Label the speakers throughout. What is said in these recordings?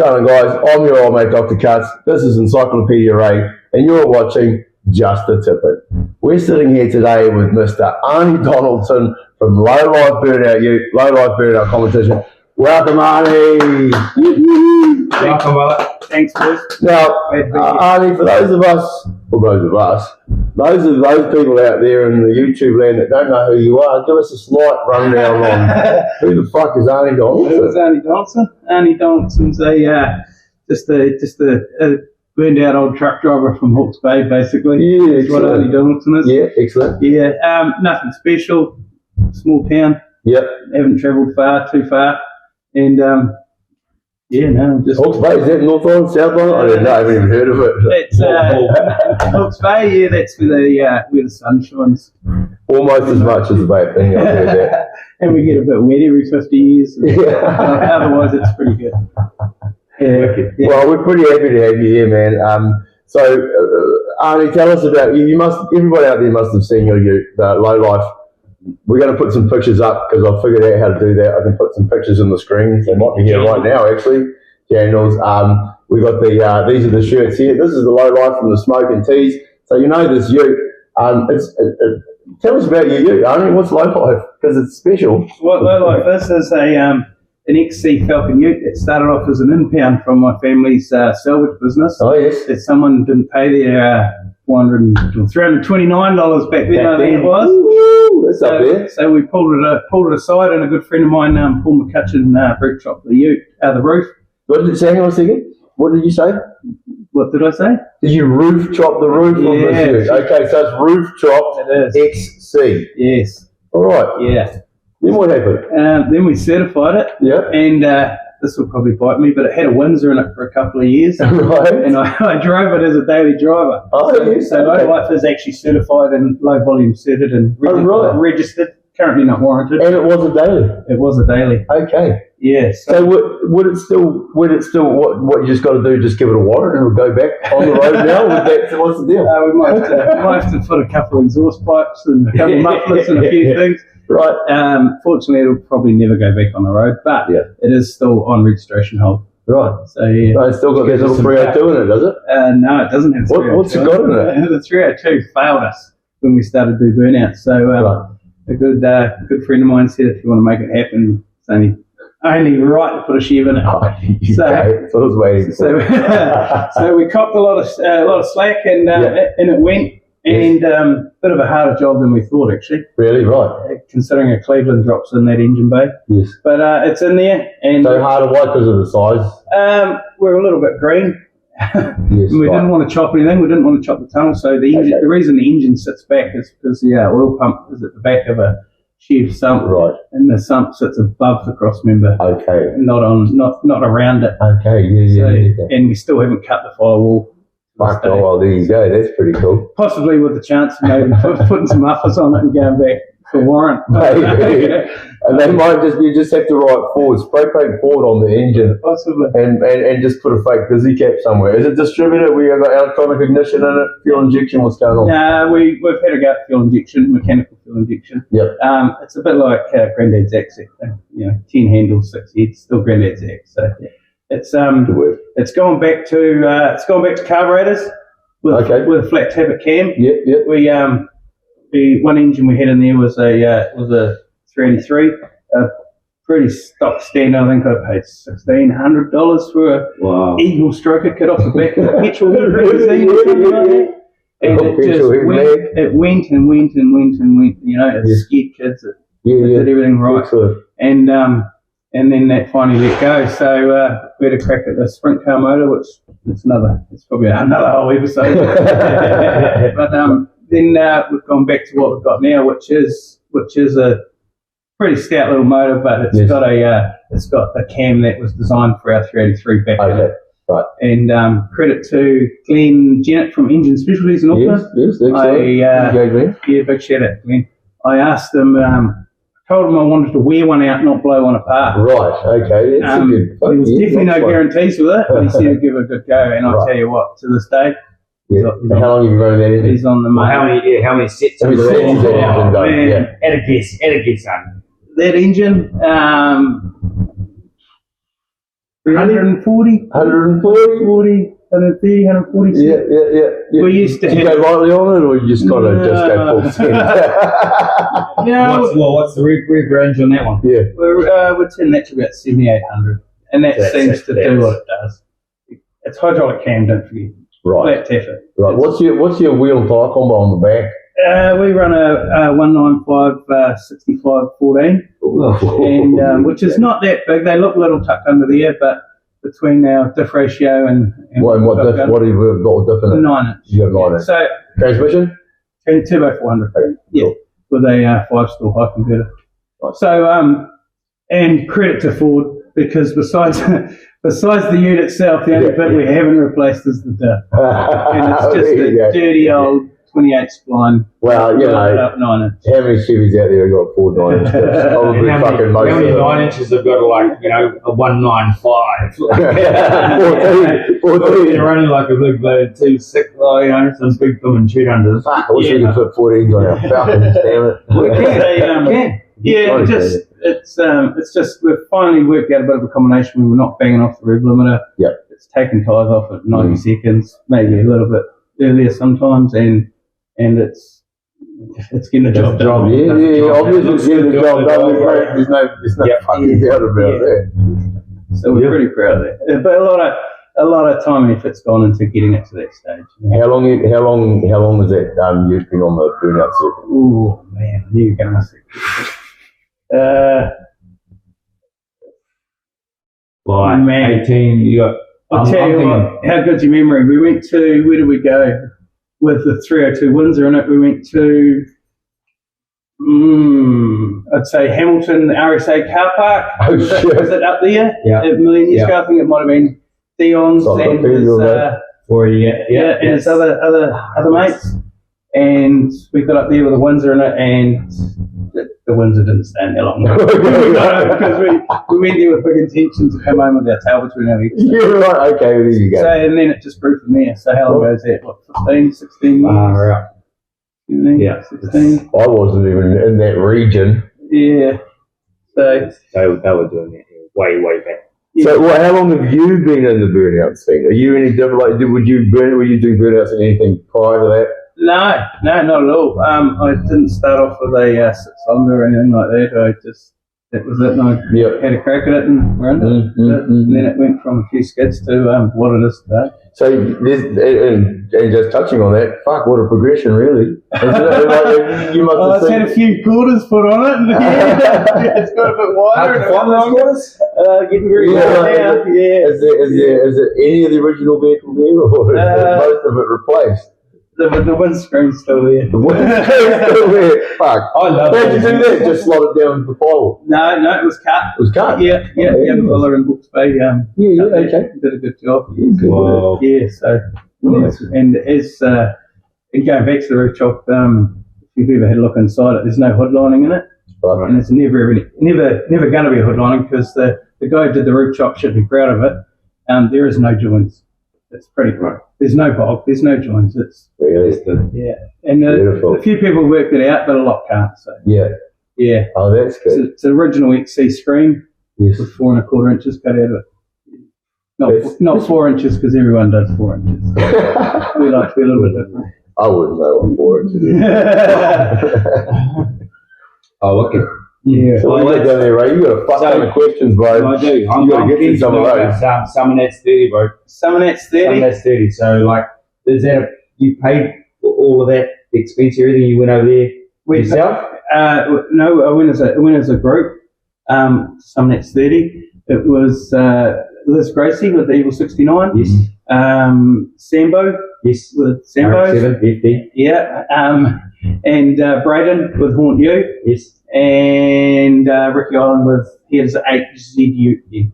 Speaker 1: going on, guys? I'm your old mate, Dr. Cuts. This is Encyclopedia Ray, and you're watching Just a Tippet. We're sitting here today with Mr. Arnie Donaldson from Low-Life Burnout Competition. Welcome, Arnie.
Speaker 2: Welcome, brother. Thanks, Bruce.
Speaker 1: Now, Arnie, for those people out there in the YouTube land that don't know who you are, give us a slight rundown on who the fuck is Arnie Donaldson?
Speaker 2: Who's Arnie Donaldson? Arnie Donaldson's just a burned out old truck driver from Hawke's Bay, basically.
Speaker 1: Yeah,
Speaker 2: that's what Arnie Donaldson is.
Speaker 1: Yeah, excellent.
Speaker 2: Yeah, nothing special. Small town.
Speaker 1: Yep.
Speaker 2: Haven't travelled too far, and just
Speaker 1: Hawke's Bay, is that North Island, South Island? I don't know, I haven't even heard of it.
Speaker 2: It's Hawke's Bay, yeah, that's where the sun shines.
Speaker 1: Almost as much as the Bay of Plenty, I've heard that.
Speaker 2: And we get a bit wet every 50 years. Otherwise, it's pretty good. Yeah.
Speaker 1: Well, we're pretty happy to have you here, man. Arnie, tell us about you. Everybody out there must have seen your Low-Life. We're going to put some pictures up because I've figured out how to do that. I can put some pictures on the screen. They might be here right now, actually. Jandals. We got these are the shirts here. This is the Low-Life from the Smoke and Teas. So you know this ute. Tell us about your ute, Arnie. What's Low-Life? Because it's special.
Speaker 2: What Low-Life is an XC Falcon ute that started off as an impound from my family's salvage business.
Speaker 1: Oh, yes.
Speaker 2: That someone didn't pay their $329 back then, I think it was.
Speaker 1: Ooh, that's up there.
Speaker 2: So we pulled it aside, and a good friend of mine, Paul McCutcheon, roof chopped the roof.
Speaker 1: What did it say? Hang on a second. What did you say?
Speaker 2: What did I say?
Speaker 1: Did you roof chop the roof of this ute? Okay, so it's roof chopped XC.
Speaker 2: Yes.
Speaker 1: All right.
Speaker 2: Yeah.
Speaker 1: Then what happened?
Speaker 2: Then we certified it.
Speaker 1: Yeah.
Speaker 2: And this will probably bite me, but it had a Windsor in it for a couple of years.
Speaker 1: Right.
Speaker 2: And I drove it as a daily driver.
Speaker 1: Oh, yes.
Speaker 2: So Low-Life is actually certified and low volume certed and registered. Currently not warranted.
Speaker 1: And it was a daily.
Speaker 2: It was a daily.
Speaker 1: Okay.
Speaker 2: Yeah.
Speaker 1: So would it still what you just got to do? Just give it a warrant and it'll go back on the road now. What's the deal?
Speaker 2: We might have to put a couple of exhaust pipes and a couple of mufflers and a few things.
Speaker 1: Right.
Speaker 2: Fortunately, it'll probably never go back on the road, but it is still on registration hold.
Speaker 1: Right.
Speaker 2: So yeah.
Speaker 1: No, it's still got that little 302 in it, does it?
Speaker 2: No, it doesn't have 302.
Speaker 1: What's it got in it?
Speaker 2: The 302 failed us when we started to do Burnout. So a good friend of mine said, if you want to make it happen, it's only right to put a Chev in it.
Speaker 1: Oh, that's what I was waiting for.
Speaker 2: So we copped a lot of slack, and it went. And bit of a harder job than we thought, actually.
Speaker 1: Really, right?
Speaker 2: Considering a Cleveland drops in that engine bay.
Speaker 1: Yes.
Speaker 2: But it's in there. And
Speaker 1: so harder, why? Because of the size?
Speaker 2: We're a little bit green.
Speaker 1: Yes.
Speaker 2: We didn't want to chop anything. We didn't want to chop the tunnel. So the reason the engine sits back is because the oil pump is at the back of a Chev sump. Right. And the sump sits above the crossmember.
Speaker 1: Okay.
Speaker 2: Not around it.
Speaker 1: Okay. Yeah.
Speaker 2: And we still haven't cut the firewall.
Speaker 1: Fuck, oh, well, there you go. That's pretty cool.
Speaker 2: Possibly with the chance of maybe putting some mufflers on it and going back for warrant.
Speaker 1: And they might you just have to write forward, spray paint forward on the engine.
Speaker 2: Possibly.
Speaker 1: And just put a fake dizzy cap somewhere. Is it distributed? We have electronic ignition in it, fuel injection, what's going on?
Speaker 2: No, we've had a go at fuel injection, mechanical fuel injection.
Speaker 1: Yep.
Speaker 2: It's a bit like Granddad's Zach thing. 10 handles, 6 heads, still Granddad's Zach. So it's gone back to carburetors with a flat tappet cam.
Speaker 1: Yep.
Speaker 2: The one engine we had in there was a 383, a pretty stock standard. I think I paid $1,600 for a Eagle stroker kit off the back of the petrol magazine or something like that. And it went. It scared kids. It did everything right. Excellent. And then that finally let go. So we had a crack at the sprint car motor, which it's probably another whole episode. But then we've gone back to what we've got now, which is a pretty stout little motor, but it's got a cam that was designed for our 383 back in it.
Speaker 1: Right.
Speaker 2: And credit to Glenn Jennett from Engine Specialties in Auckland.
Speaker 1: Yes, excellent.
Speaker 2: Big shout out to Glenn. I asked him. Told him I wanted to wear one out, not blow one apart.
Speaker 1: Right, okay. That's
Speaker 2: there was definitely no guarantees with it, but he said he'd give it a good go. And I'll tell you what, to this day,
Speaker 1: how long have you running that engine?
Speaker 2: He's on the main.
Speaker 3: How many sets?
Speaker 1: At a
Speaker 3: guess, son.
Speaker 2: That engine, 140?
Speaker 1: 140?
Speaker 2: 130, 140.
Speaker 1: Yeah.
Speaker 2: We used to
Speaker 1: Did you go lightly on it, or you just kind of just go full send?
Speaker 3: What's the rev range on that one?
Speaker 1: Yeah.
Speaker 2: We're turning that to about 7,800, and that seems to do what it does. It's hydraulic cam, don't forget.
Speaker 1: Right.
Speaker 2: Flat taffer.
Speaker 1: Right. What's your wheel and tyre combo on the back?
Speaker 2: We run a 195 65 14, and which is not that big. They look little tucked under there, but between our diff ratio and
Speaker 1: what do you got diff in it?
Speaker 2: 9 inch.
Speaker 1: You have 9 inch.
Speaker 2: So
Speaker 1: transmission?
Speaker 2: Turbo 400. Yeah, with a 5-stalk high converter.
Speaker 1: Right.
Speaker 2: So and credit to Ford, because besides the unit itself, the only bit we haven't replaced is the diff, and it's just a dirty old 28 spline.
Speaker 1: Well, you know,
Speaker 2: 9 inch.
Speaker 1: how many Chevys out there have got 4 9 inch diffs? Probably fucking most.
Speaker 3: How many 9 inches have got a 195?
Speaker 1: 14.
Speaker 3: They're only like a big blood 2.6, some big film and shit under.
Speaker 1: Fuck, I wish we could put 14s on our Falcons, damn it.
Speaker 2: We can. Yeah, it's just we've finally worked out a bit of a combination where we're not banging off the rev limiter.
Speaker 1: Yeah.
Speaker 2: It's taking tyres off at 90 seconds, maybe a little bit earlier sometimes, and it's getting the job done.
Speaker 1: Yeah, obviously getting the job done. There's no fucking doubt about that.
Speaker 2: So we're pretty proud of that. But a lot of time and effort's gone into getting it to that stage.
Speaker 1: How long was that you've been on the Burnout circuit?
Speaker 2: Oh man, I knew you were going to ask that.
Speaker 3: Man, 18. You got.
Speaker 2: I'll tell you what, how good's your memory? We went to, where did we go? With the 302 Windsor in it, we went to, I'd say Hamilton RSA car park.
Speaker 1: Oh, shit.
Speaker 2: Was it up there?
Speaker 3: Yeah.
Speaker 2: At Millennium Scar, I think it might have been Theon's and his other mates. And we got up there with a Windsor in it, and the Windsor didn't stand there long. Because we went there with big intentions to come home with our tail between our legs.
Speaker 1: Yeah, right, okay, there you go.
Speaker 2: So, and then it just grew from there. So how long ago is that? What, 15, 16 years?
Speaker 3: Right.
Speaker 2: 16.
Speaker 1: I wasn't even in that region.
Speaker 2: Yeah. So
Speaker 3: They were doing that way back.
Speaker 1: So, how long have you been in the burnout scene? Are you any different? Like, were you do burnouts and anything prior to that?
Speaker 2: No, not at all. I didn't start off with a 6-cylinder or anything like that. That was it, and I had a crack at it and ran it. And then it went from a few skids to what it is today.
Speaker 1: So, and just touching on that, fuck, what a progression, really. You must have
Speaker 2: had a few quarters put on it, and it's got a bit wider. Getting very wide now. Yeah. Is
Speaker 1: there any of the original vehicle there, or is most of it replaced?
Speaker 2: The windscreen's still there.
Speaker 1: The windscreen's still there. Fuck.
Speaker 3: I love it.
Speaker 1: How'd you do that? Just slide it down the pole?
Speaker 2: No, it was cut.
Speaker 1: It was cut?
Speaker 2: Yeah. Young fella in Books Bay.
Speaker 1: Okay.
Speaker 2: Did a good job.
Speaker 3: Wow.
Speaker 2: Yeah, so, and as, and going back to the roof chop, if you've ever had a look inside it, there's no hood lining in it.
Speaker 1: Right.
Speaker 2: And it's never going to be a hood lining, because the guy who did the roof chop should be proud of it. There is no joints. It's pretty great. There's no bulk. There's no joints. It's
Speaker 1: really,
Speaker 2: and
Speaker 1: beautiful.
Speaker 2: A few people worked it out, but a lot can't. So yeah.
Speaker 1: Oh, that's good.
Speaker 2: It's an original XC screen with 4 1/4 inches cut out of it. Not 4 inches, because everyone does 4 inches. So we like to be a little bit different.
Speaker 1: I wouldn't know what 4 inches is.
Speaker 3: Oh, okay.
Speaker 2: Yeah.
Speaker 1: So what you got down there, Ray? You got a fuck ton of questions, bro.
Speaker 3: I do.
Speaker 1: You got to get through some of those.
Speaker 3: Summernats 30, bro.
Speaker 2: Summernats 30.
Speaker 3: Summernats 30. So, like, is that you paid all of that expense, everything? You went over there yourself?
Speaker 2: No, I went as a group. Summernats 30. It was Liz Gracie with the Evil 69.
Speaker 3: Yes.
Speaker 2: Sambo.
Speaker 3: Yes.
Speaker 2: With Sambo.
Speaker 3: 750.
Speaker 2: Yeah. And Braden with Haunt You.
Speaker 3: Yes.
Speaker 2: And Ricky Island with his 8ZU.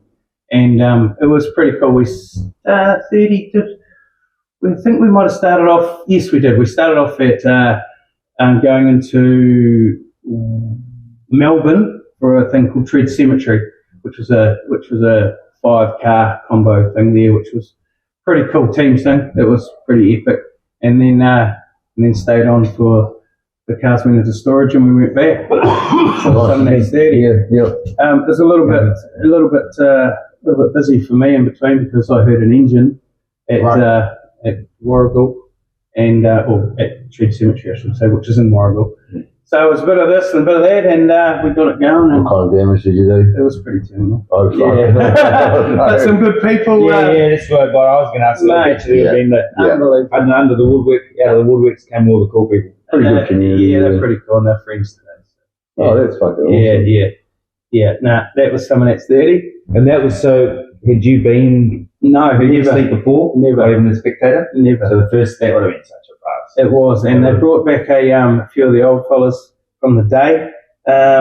Speaker 2: And it was pretty cool. We 30. I think we might have started off. Yes, we did. We started off at going into Melbourne for a thing called Tread Cemetery, which was a 5-car combo thing there, which was pretty cool team thing. It was pretty epic. And then stayed on for the cars went into storage, and we went back. So Summernats 30.
Speaker 1: Yeah.
Speaker 2: There's a little bit little bit busy for me in between because I heard an engine at Warragul and or at Tread Cemetery, I should say, which is in Warragul. So it was a bit of this and a bit of that, and we got it going. And
Speaker 1: what kind of damage did you do?
Speaker 2: it was pretty terminal.
Speaker 1: Oh, fuck.
Speaker 2: Yeah. But some good people.
Speaker 3: That's what I was going to ask.
Speaker 2: Unbelievable.
Speaker 3: And under the woodwork, out of the woodworks came all the cool people.
Speaker 1: Pretty good community.
Speaker 2: Yeah, they're pretty cool, and they're friends today. So,
Speaker 1: Oh, that's fucking awesome.
Speaker 2: Yeah. Nah, that was Summernats 30.
Speaker 3: And that was so. Had you been?
Speaker 2: No,
Speaker 3: Had you
Speaker 2: never.
Speaker 3: sleep before?
Speaker 2: Never.
Speaker 3: Not even a spectator.
Speaker 2: Never.
Speaker 3: So the first that would have been such a pass.
Speaker 2: It was, and they brought back a few of the old fellas from the day. I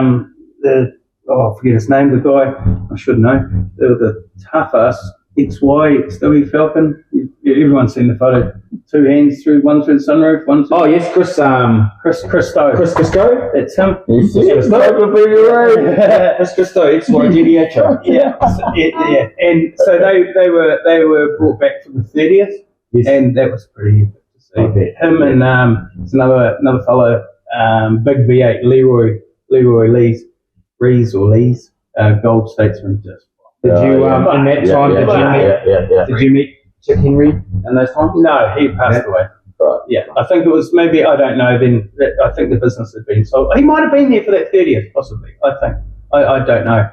Speaker 2: forget his name, the guy, I should know. They were the tough ass XY, XW Falcon. Everyone's seen the photo. 2 hands through, one through the sunroof, one through.
Speaker 3: Oh yes, Chris.
Speaker 2: Chris Stowe.
Speaker 3: Chris Christo.
Speaker 2: It's him.
Speaker 1: He's not going to be right.
Speaker 3: Chris Christo. XY GDHO.
Speaker 2: Yeah. And so they were brought back for the 30th,
Speaker 3: Yes.
Speaker 2: and that was pretty epic to see.
Speaker 3: Okay.
Speaker 2: Him and there's another fellow, big V8 Leroy Lees, Gold Statesman. Just
Speaker 3: Did you in that time? Did you meet Chick Henry in those times?
Speaker 2: no, he passed away.
Speaker 1: Right.
Speaker 2: Yeah, I think it was maybe, I don't know. Then I think the business had been sold. He might have been there for that 30th, possibly. I think. I don't know.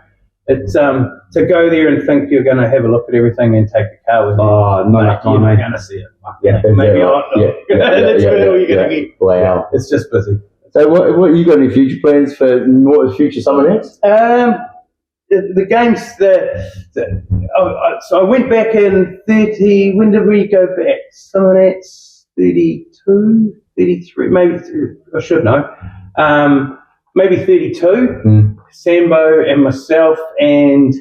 Speaker 2: It's to go there and think you're going to have a look at everything and take a car with you.
Speaker 3: Oh, not enough time,
Speaker 2: You're
Speaker 3: mate.
Speaker 2: going to see it.
Speaker 1: Yeah,
Speaker 2: Maybe
Speaker 1: right?
Speaker 2: I'm not. That's really all you're going to get.
Speaker 1: Wow.
Speaker 2: It's just busy.
Speaker 1: So what you got any future plans for what future Summernats?
Speaker 2: The games so I went back in 30. When did we go back? Summernats 32, 33, maybe. I should know. Maybe 32. Sambo and myself and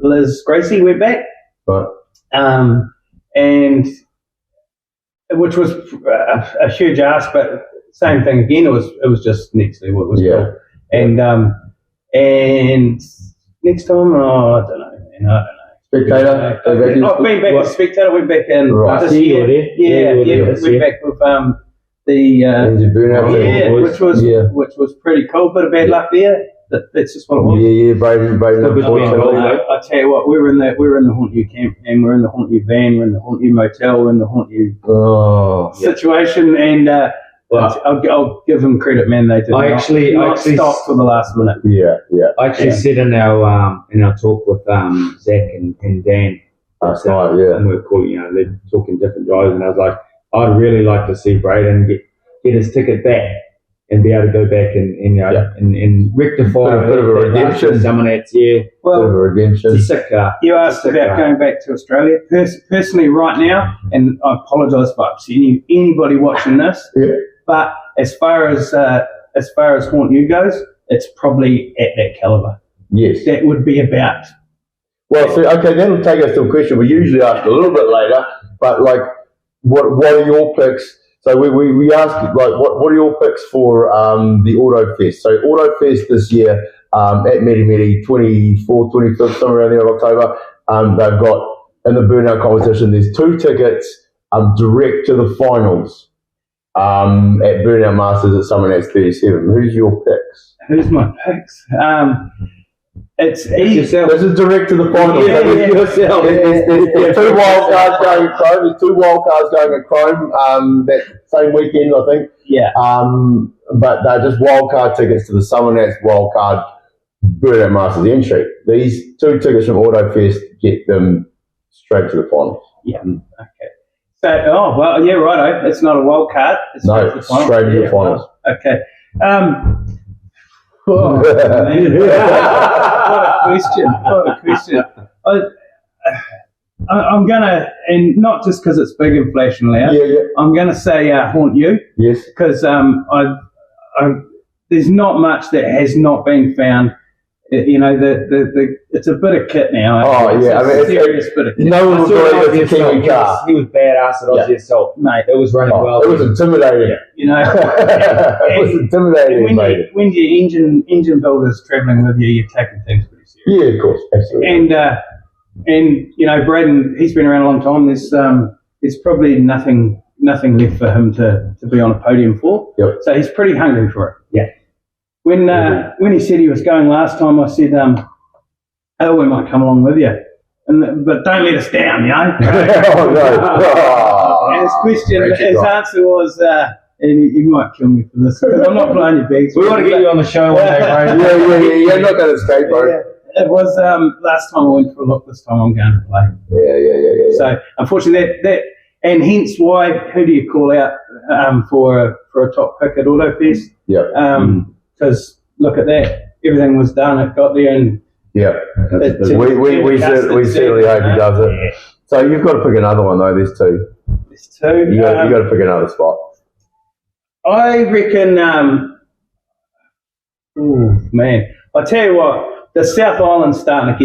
Speaker 2: Liz Gracie went back.
Speaker 1: Right.
Speaker 2: And which was a huge ask, but same thing again. It was just next level. It was cool. And next time, I don't know, man. I don't know.
Speaker 1: Spectator?
Speaker 2: I've been back as spectator. Went back in this year. Went back with the
Speaker 1: Burnout.
Speaker 2: which was pretty cool. Bit of bad luck there. That's just what it was.
Speaker 1: Yeah, Braden.
Speaker 2: I tell you what, we were in the Haunt You camp, and we're in the Haunt You van, we're in the Haunt You motel, we're in the Haunt You situation, and I'll give them credit, man. They did not stop for the last minute.
Speaker 1: Yeah.
Speaker 3: I actually said in our talk with Zach and Dan
Speaker 1: last night,
Speaker 3: and we were calling, they're talking different drivers, and I was like, I'd really like to see Braden get his ticket back and be able to go back and rectify
Speaker 1: a bit of a redemption.
Speaker 3: Summernats,
Speaker 1: Well, bit of a redemption.
Speaker 3: It's a sick car.
Speaker 2: You asked about going back to Australia. Personally, right now, and I apologise for upsetting anybody watching this, but as far as Haunt You goes, it's probably at that calibre.
Speaker 1: Yes.
Speaker 2: That would be about.
Speaker 1: Well, so, okay, that'll take us to a question we usually ask a little bit later, but like, what are your picks? So we asked, like, what are your picks for the Auto Fest? So Auto Fest this year at Medi 24th, 25th, somewhere around there in October, they've got, in the Burnout competition, there's 2 tickets direct to the finals at Burnout Masters at Summernats 37. Who's your picks?
Speaker 2: Who's my picks? It's
Speaker 3: yourself.
Speaker 1: This is direct to the finals.
Speaker 3: Yourself.
Speaker 1: There's 2 wild cards going at Chrome. There's 2 wild cards going at Chrome that same weekend, I think.
Speaker 2: Yeah.
Speaker 1: But they're just wild card tickets to the Summernats wild card Burnout Masters entry. These 2 tickets from Auto Fest get them straight to the finals.
Speaker 2: Yeah. Okay. So, righto. It's not a wild card. It's straight to the finals.
Speaker 1: Straight to the finals.
Speaker 2: Okay. What a question. I'm gonna, and not just because it's big and flash and loud. I'm gonna say Haunt You.
Speaker 1: Yes.
Speaker 2: Because there's not much that has not been found. It's a bit of kit now.
Speaker 1: Oh, yeah.
Speaker 2: It's a serious bit of kit.
Speaker 1: No one will believe it's a Kiwi car.
Speaker 3: He was badass at Aussie Assault.
Speaker 2: Mate,
Speaker 3: it was running well.
Speaker 1: It was intimidating.
Speaker 2: It
Speaker 1: was intimidating.
Speaker 2: When your engine builder's travelling with you, you're taking things pretty serious.
Speaker 1: Yeah, of course, absolutely.
Speaker 2: And Braden, he's been around a long time. There's probably nothing left for him to be on a podium for.
Speaker 1: Yep.
Speaker 2: So he's pretty hungry for it.
Speaker 3: Yeah.
Speaker 2: When he said he was going last time, I said, oh, we might come along with you. But don't let us down, you know.
Speaker 1: Oh, no.
Speaker 2: And his question, his answer was, and you might kill me for this, because I'm not blowing your bags.
Speaker 3: We want to get you on the show one day, mate.
Speaker 1: Yeah. You're not going to escape, bro.
Speaker 2: Yeah. It was last time I went for a look. This time I'm going to play.
Speaker 1: Yeah.
Speaker 2: So unfortunately, that and hence why who do you call out for a top pick at Autofest?
Speaker 1: Yeah.
Speaker 2: Because look at that, everything was done. It got there, and
Speaker 1: yeah. We certainly hope he does it. Yeah. So you've got to pick another one though. There's two.
Speaker 2: There's two.
Speaker 1: You got to pick another spot.
Speaker 2: I reckon. Oh man, I tell you what, the South Island's starting to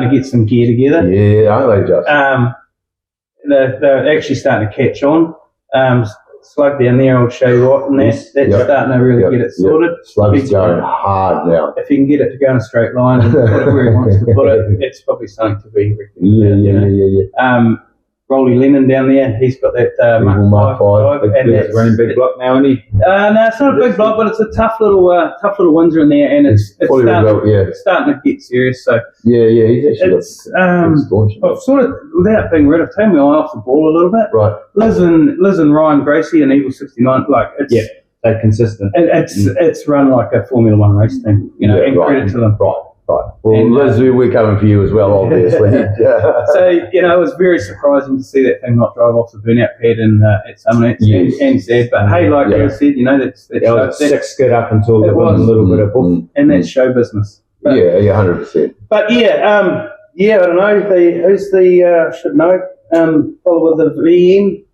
Speaker 2: get some gear together.
Speaker 1: Yeah, aren't they just?
Speaker 2: They're actually starting to catch on. Slug down there, I'll show you what, and that's starting to really get it sorted.
Speaker 1: Slug's going hard now.
Speaker 2: If you can get it to go in a straight line and put it where he wants to put it, it's probably something to be reckoned.
Speaker 1: Yeah.
Speaker 2: Rolly Lennon down there, he's got that
Speaker 1: Mark 5.
Speaker 3: And that's running big block now, isn't he?
Speaker 2: No, it's not a big block, but it's a tough little Windsor in there, and it's starting to get serious. So
Speaker 1: he's actually
Speaker 2: I've sort of, without being rid of, taken my eye off the ball a little bit.
Speaker 1: Right.
Speaker 2: Liz and Ryan Gracie and Eagle 69, like it's
Speaker 3: they're consistent.
Speaker 2: It's run like a Formula One race team, you know, and credit to them.
Speaker 1: Right. Well, Liz, we're coming for you as well, obviously.
Speaker 2: So, you know, it was very surprising to see that thing not drive off the burnout pad at Summernats and sad. But hey, like you said, you know, that's
Speaker 3: six skid up until there was a little bit of boof.
Speaker 2: And that's show business. But,
Speaker 1: 100%.
Speaker 2: But I don't know. Who's the should know? Follow with the VN,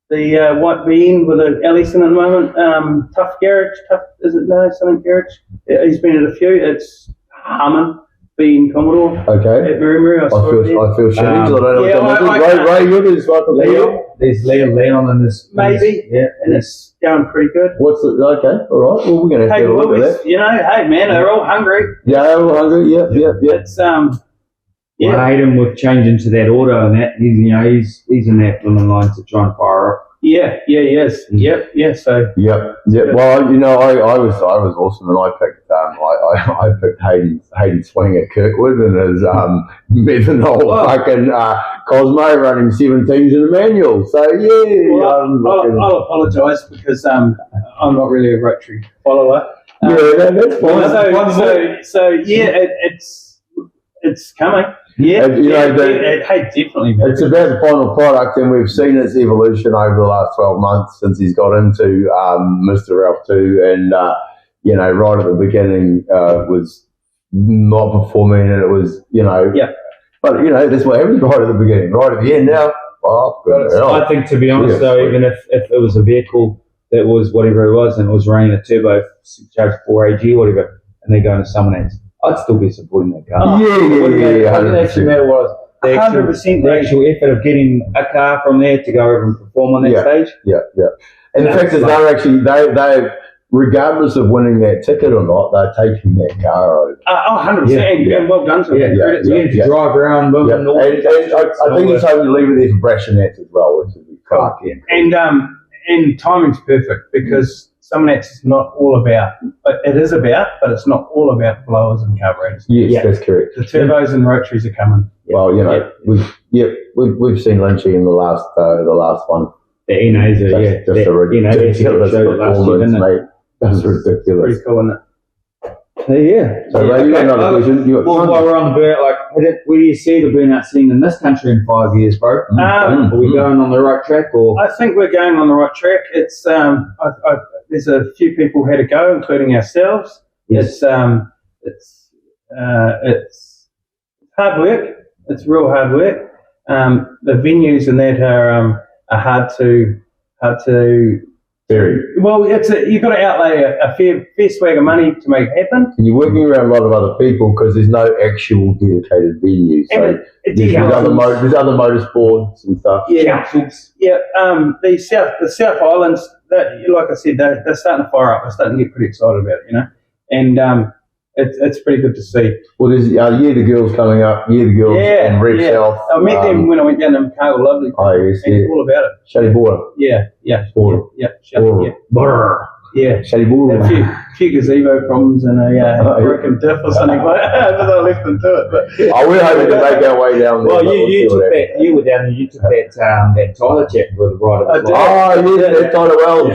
Speaker 2: the white VN with an Ellison at the moment. Tough Garage. Is it something Garage? He's been at a few. It's Humming, being Commodore.
Speaker 1: Okay.
Speaker 2: At Murray, I feel
Speaker 1: shitty. I don't know. Ray Rivers,
Speaker 3: there's Leon in this.
Speaker 2: Maybe.
Speaker 3: Yeah.
Speaker 2: And it's going pretty good.
Speaker 1: What's it? Okay. All right. Well, we're going to have a look at that.
Speaker 2: You know, hey man, they're all hungry.
Speaker 1: Yeah, they're all hungry. Yeah.
Speaker 2: It's
Speaker 3: I hate him with changing to that auto and that. He's in that blooming line to try and fire up.
Speaker 2: Yeah, yes. Yep. So.
Speaker 1: Yep. Well, you know, I was awesome, and I picked Hayden Swing at Kirkwood and his methanol fucking Cosmo running 17s in a manual. So
Speaker 2: I'll apologise because I'm not really a rotary follower.
Speaker 1: That's fine.
Speaker 2: So it's coming. Yeah, definitely.
Speaker 1: It's about the final product, and we've seen its evolution over the last 12 months since he's got into Mr. Ralph 2, and right at the beginning was not performing, and it was But that's what happens right at the beginning. Right at the end now.
Speaker 3: I think, to be honest, though, even if it was a vehicle that was whatever it was, and it was running a turbo supercharged 4AG or whatever, and they're going to Summernats, I'd still be supporting that car.
Speaker 1: Yeah.
Speaker 3: It actually matter was the actual effort of getting a car from there to go over and perform on that stage.
Speaker 1: Yeah. And the fact is, they regardless of winning that ticket or not, they're taking that car over.
Speaker 2: 100%. And well done to them.
Speaker 3: To drive around.
Speaker 1: And I think he's hoping to leave it there for Brashnats as well, which is cool.
Speaker 2: And timing's perfect because Summernats is not all about, it is about, but it's not all about blowers and carburetors.
Speaker 1: Yes, that's correct.
Speaker 2: The turbos and rotaries are coming.
Speaker 1: Well, we've seen Lynchy in the last one.
Speaker 3: The NAs are
Speaker 1: just a ridiculous performance, mate. That's ridiculous.
Speaker 2: Pretty cool, isn't it?
Speaker 1: So, Ray, you got another question?
Speaker 3: While we're on the burnout, where do you see the burnout scene in this country in 5 years, bro? Are we going on the right track, or?
Speaker 2: I think we're going on the right track. It's there's a few people had a go, including ourselves. Yes. It's hard work. It's real hard work. The venues and that are hard to.
Speaker 1: Very.
Speaker 2: Well, you've got to outlay a fair swag of money to make it happen.
Speaker 1: And you're working around a lot of other people because there's no actual dedicated venues. So there's other motorsports and stuff.
Speaker 2: Councils. Yeah. The South Islands, like I said, they're starting to fire up. They're starting to get pretty excited about it, and it's pretty good to see.
Speaker 1: Well, there's the Girls coming up. The Girls and Red South.
Speaker 3: I
Speaker 2: met them when I went down to Kaikoura. Lovely.
Speaker 1: Oh, yes,
Speaker 2: all about it.
Speaker 1: Shady Border.
Speaker 2: Yeah.
Speaker 1: Border.
Speaker 2: Yeah.
Speaker 1: Border. Shady ball.
Speaker 2: A few gazebo problems and a broken diff or something like that, but I left them to it. But
Speaker 1: we're hoping to make our way down there.
Speaker 3: Well, you took that. You were down there. You took that Tyler chap with the right of the
Speaker 1: that Tyler Wells.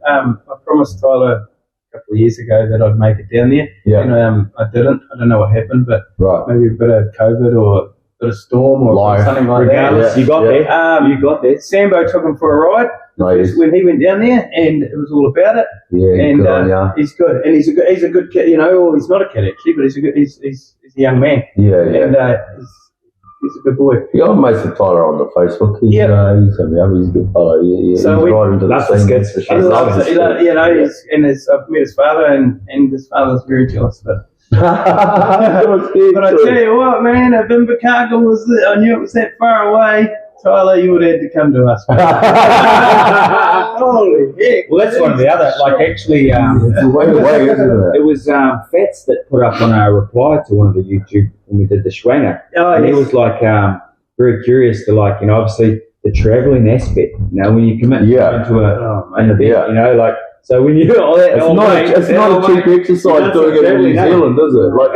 Speaker 2: I promised Tyler a couple of years ago that I'd make it down there.
Speaker 1: Yeah.
Speaker 2: And I didn't. I don't know what happened, but maybe a bit of COVID or a bit of storm or something like that.
Speaker 3: You got there. You got there.
Speaker 2: Sambo took him for a ride.
Speaker 1: Nice.
Speaker 2: When he went down there, and it was all about it.
Speaker 1: Yeah,
Speaker 2: and he's good, and he's a good kid. You know, he's not a kid actually, but he's a young man.
Speaker 1: Yeah.
Speaker 2: And he's a good boy.
Speaker 1: Yeah, I'm mates with Tyler on the Facebook. He's a good fellow. Yeah.
Speaker 3: So
Speaker 1: he's right into the
Speaker 3: skids
Speaker 1: scene.
Speaker 3: for sure.
Speaker 2: I've met his father, and his father's very jealous of it. But I tell you what, man, if Invercargill I knew it was that far away. Tyler, you would have had to come to us. Holy heck.
Speaker 3: Well, that's one of the other, like actually,
Speaker 1: it's way away, isn't it?
Speaker 3: It was Fats that put up on a reply to one of the YouTube when we did the Schwanger. And he was like very curious to like, you know, obviously the travelling aspect, you know, when you commit into an event, you know, like, so when you do all that,
Speaker 1: it's not a cheap exercise doing it in New Zealand, is it? Like,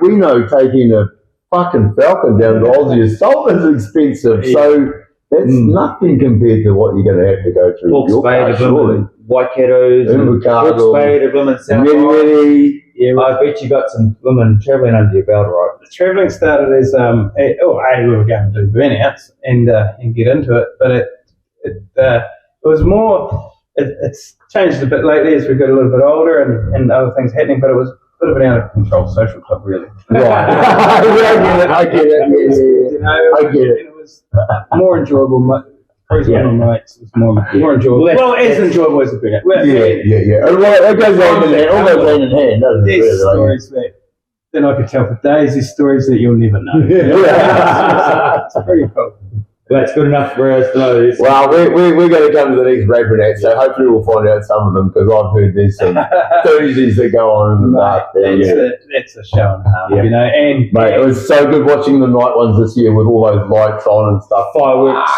Speaker 1: we know taking a fucking Falcon down to Aussie Assault is expensive, so that's nothing compared to what you're going to have to go through.
Speaker 3: Hawke's Bay to Blooming Waikato's, Hawke's Bay to Blooming South. I bet you got some Blooming travelling under your belt, right?
Speaker 2: The travelling started as we were going to do burnouts and get into it, but it was more. It's changed a bit lately as we got a little bit older and other things happening, but it was a bit of an out of control social club, really.
Speaker 1: Right. I get it. Yes.
Speaker 2: You know,
Speaker 1: I get it.
Speaker 2: It was more enjoyable. Cruising on nights was more enjoyable. Well, as enjoyable as a burnout.
Speaker 1: It goes hand in hand. All goes hand in hand, doesn't it?
Speaker 2: There's stories that then I could tell for days. There's stories that you'll never know. It's pretty cool.
Speaker 3: Well, that's good enough for us to know this.
Speaker 1: Well, we're going to come to the next Burnouts, so hopefully we'll find out some of them, because I've heard there's some Thursdays that go on in the dark there.
Speaker 2: That's a show and a half, you know. And
Speaker 1: mate, it was so good watching the night ones this year with all those lights on and stuff. Fireworks.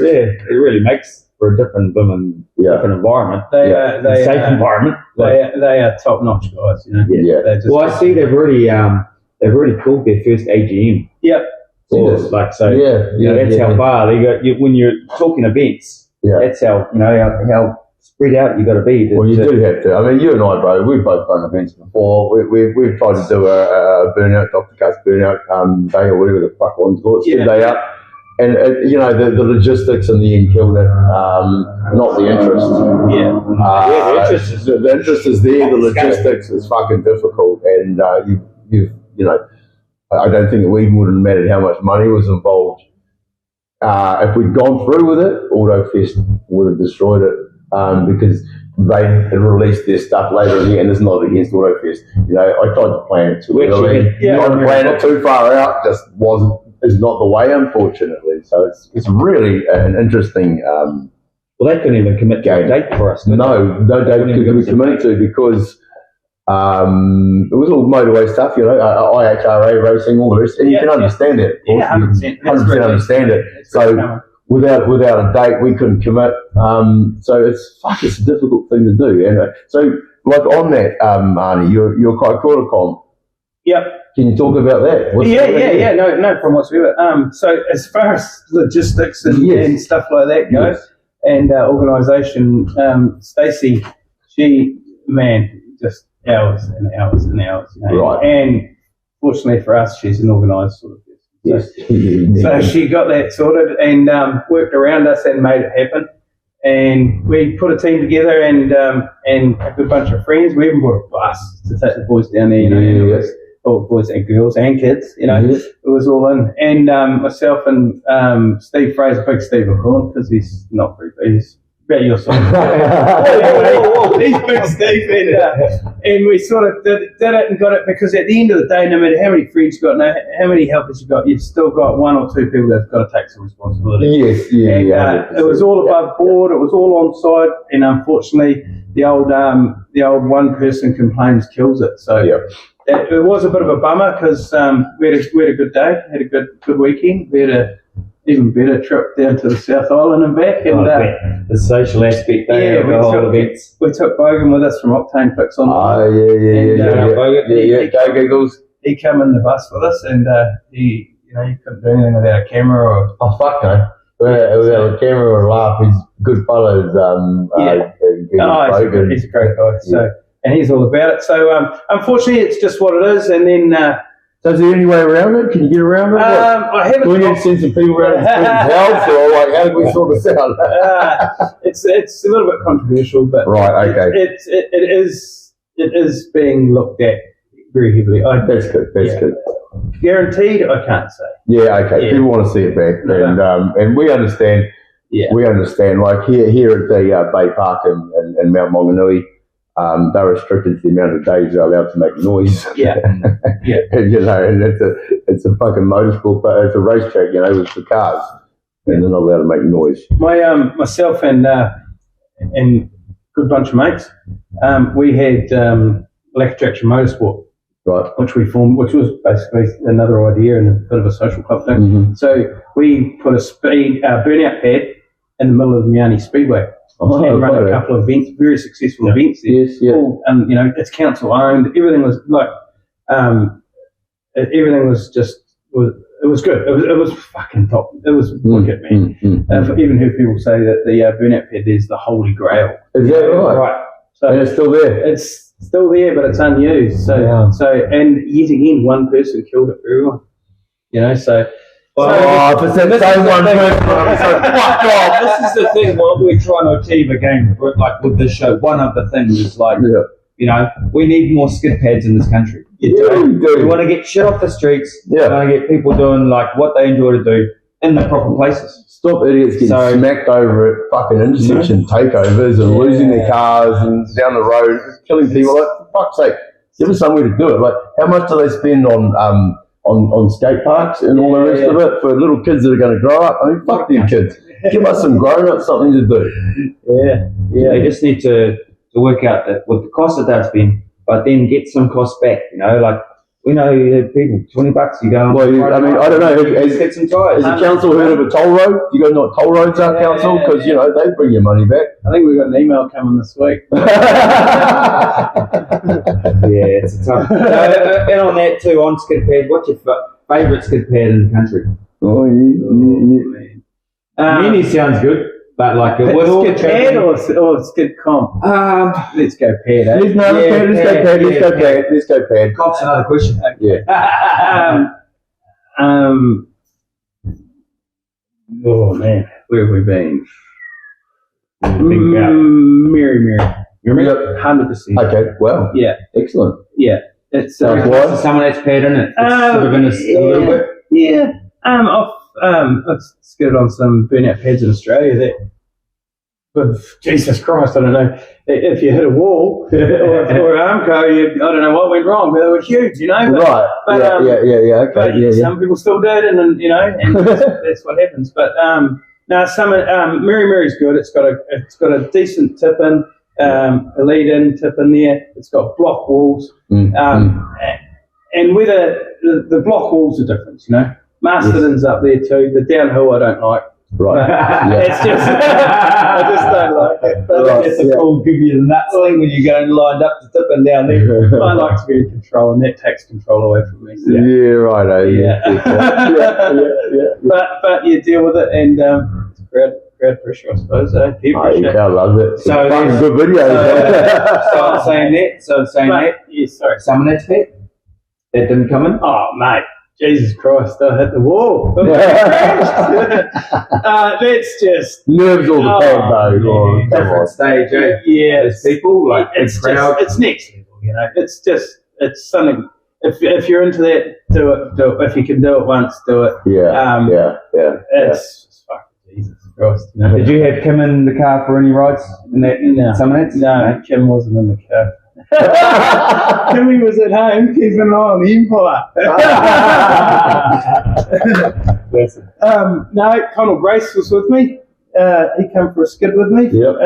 Speaker 3: It really makes for a different different environment.
Speaker 2: They
Speaker 3: safe environment.
Speaker 2: They are top notch guys, you know.
Speaker 3: Well, I see they've already called their first AGM.
Speaker 2: Yep.
Speaker 3: That's how far they got. When you're talking events, that's how how spread out you got to be.
Speaker 1: Well, you do have to. I mean, you and I, bro, we've both run events before. We've tried to do a burnout, Dr. Cuts burnout day or whatever the fuck one's called, day out. And the logistics in the end killed it, not the interest. The interest is there. The logistics is fucking difficult, and I don't think it even would have mattered how much money was involved. If we'd gone through with it, AutoFest would have destroyed it, because they had released their stuff later in the year, and it's not against AutoFest. You know, I tried to plan it too early. Trying to plan it too far out is not the way, unfortunately. So it's really an interesting.
Speaker 3: Well, they couldn't even commit to a date for us.
Speaker 1: No date could we commit to, because it was all motorway stuff, IHRA racing, all the rest, and you can understand it.
Speaker 2: Yeah, 100%.
Speaker 1: 100% understand it. So without a date, we couldn't commit. So it's a difficult thing to do. And so, like on that, Arnie, your Kaikoura comp.
Speaker 2: Yep.
Speaker 1: Can you talk about that?
Speaker 2: No problem whatsoever. So as far as logistics and stuff like that goes, and organisation, Stacey, just hours and hours and hours.
Speaker 1: Right.
Speaker 2: And fortunately for us, she's an organised sort of person. So she got that sorted and worked around us and made it happen. And we put a team together and a good bunch of friends. We even brought a bus to take the boys down there, and it was all boys and girls and kids, it was all in. And myself and Steve Fraser, big Steve, of course, because he's not very big. He's about your size. He's big Steve, and we sort of did it and got it, because at the end of the day, no matter how many friends you got, how many helpers you got, you've still got one or two people that've got to take some responsibility. It was all above board. It was all on side, and unfortunately, the old one person complains kills it. So it was a bit of a bummer, because we had a good day, had a good weekend. We had even better trip down to the South Island and back. And
Speaker 3: the social aspect there,
Speaker 2: we took Bogan with us from Octane Fix on.
Speaker 1: Oh, yeah. Go Giggles.
Speaker 2: He came in the bus with us, and he couldn't do anything without a camera or.
Speaker 1: Oh fuck no! Without a camera or a laugh, he's good fellows.
Speaker 2: He's a great guy. So, and he's all about it. So, unfortunately, it's just what it is. And then.
Speaker 1: So is there any way around it? Can you get around it?
Speaker 2: I haven't.
Speaker 1: Do we need to send some people around to the house, or like how do we sort this out?
Speaker 2: It's a little bit controversial, but
Speaker 1: right, okay.
Speaker 2: It is being looked at very heavily.
Speaker 1: That's good. That's good.
Speaker 2: Guaranteed, I can't say.
Speaker 1: Yeah, okay. Yeah. People want to see it back, and we understand.
Speaker 2: Yeah,
Speaker 1: we understand. Like here at the Bay Park and Mount Maunganui. They're restricted to the amount of days they're allowed to make noise.
Speaker 2: Yeah, yeah.
Speaker 1: And it's a fucking motorsport, but it's a racetrack, with the cars, and they're not allowed to make noise.
Speaker 2: Myself and good bunch of mates, we had Black Attraction Motorsport,
Speaker 1: right?
Speaker 2: Which we formed, which was basically another idea and a bit of a social club thing.
Speaker 1: Mm-hmm.
Speaker 2: So we put a burnout pad in the middle of the Miami Speedway. And run a couple of events, very successful events there.
Speaker 1: Yes, yeah.
Speaker 2: It's council owned. Everything was everything was it was good. It was fucking top. It was wicked, man. I've even heard people say that the burnout pad is the holy grail.
Speaker 1: Is that right?
Speaker 2: Right. So
Speaker 1: and it's still there.
Speaker 2: It's still there, but it's unused. So and yet again, one person killed it for everyone. So.
Speaker 1: If it's that same one person, so fuck off.
Speaker 3: This is the thing, what we're trying to achieve again, like with this show. One of the things is we need more skid pads in this country.
Speaker 1: We do.
Speaker 3: We want to get shit off the streets.
Speaker 1: Yeah.
Speaker 3: We want to get people doing like what they enjoy to do in the proper places.
Speaker 1: Stop idiots getting smacked over at fucking intersection takeovers and losing their cars and down the road, killing people. Like, for fuck's sake, give us somewhere to do it. Like, how much do they spend on skate parks and all the rest of it for little kids that are going to grow up? I mean, fuck them kids. Give us some grown-ups something to do.
Speaker 3: Yeah. They just need to work out what the cost of that's been, but then get some cost back. Like we know people $20 you go.
Speaker 1: Well, I don't know.
Speaker 3: Get some tires.
Speaker 1: Has the council heard of a toll road? You guys know what toll roads are, council? Because they bring your money back.
Speaker 2: I think we've got an email coming this week.
Speaker 3: Yeah, it's a tough. And on that too, on skid pad, what's your favourite skid pad in the country?
Speaker 1: Oh, yeah.
Speaker 3: Mini sounds good, but like
Speaker 2: skid pad or skid comp? Let's go pad.
Speaker 1: Let's go pad.
Speaker 3: Comp's another question.
Speaker 1: Yeah.
Speaker 2: Oh man, where have we been? Mary. 100%.
Speaker 1: Okay, well.
Speaker 2: Yeah.
Speaker 1: Excellent.
Speaker 2: Yeah. It's
Speaker 3: Summernats pad in it. A little bit.
Speaker 2: Yeah. I've skidded on some burnout pads in Australia but Jesus Christ, I don't know if you hit a wall or an arm car, I don't know what went wrong, but they were huge,
Speaker 1: Right.
Speaker 2: But,
Speaker 1: Okay.
Speaker 2: But some people still did, and and that's what happens. But Mary's good. It's got a decent tip in, a lead-in tip in there. It's got block walls, and whether the block walls are different, Masterton's up there too. The downhill I don't like.
Speaker 1: Right.
Speaker 2: It's just I just don't like it. But
Speaker 3: it's a cool give you the nuts thing when you're going lined up to tipping down there.
Speaker 2: I like to be in control, and that takes control away from me. So.
Speaker 1: Yeah, right.
Speaker 2: Yeah. But you deal with it, and it's crowd pressure, I suppose.
Speaker 1: I love it.
Speaker 3: So
Speaker 1: it's good video.
Speaker 3: saying that.
Speaker 2: Yes, sorry.
Speaker 3: Summernats pad that didn't come in.
Speaker 2: Oh, mate. Jesus Christ, I hit the wall. That's just...
Speaker 1: Nerves all the time, though.
Speaker 3: Different stage,
Speaker 2: Yeah.
Speaker 3: There's people, like
Speaker 2: it's
Speaker 3: crowd.
Speaker 2: It's next level, It's something... If you're into that, do it. If you can do it once, do it.
Speaker 1: Yeah.
Speaker 2: It's just fucking Jesus Christ.
Speaker 3: Did you have Kim in the car for any rides in that Summernats?
Speaker 2: No, Kim wasn't in the car. Kimmy was at home keeping an eye on the Empire. No, Connell Brace was with me. He came for a skid with me.
Speaker 1: Yep.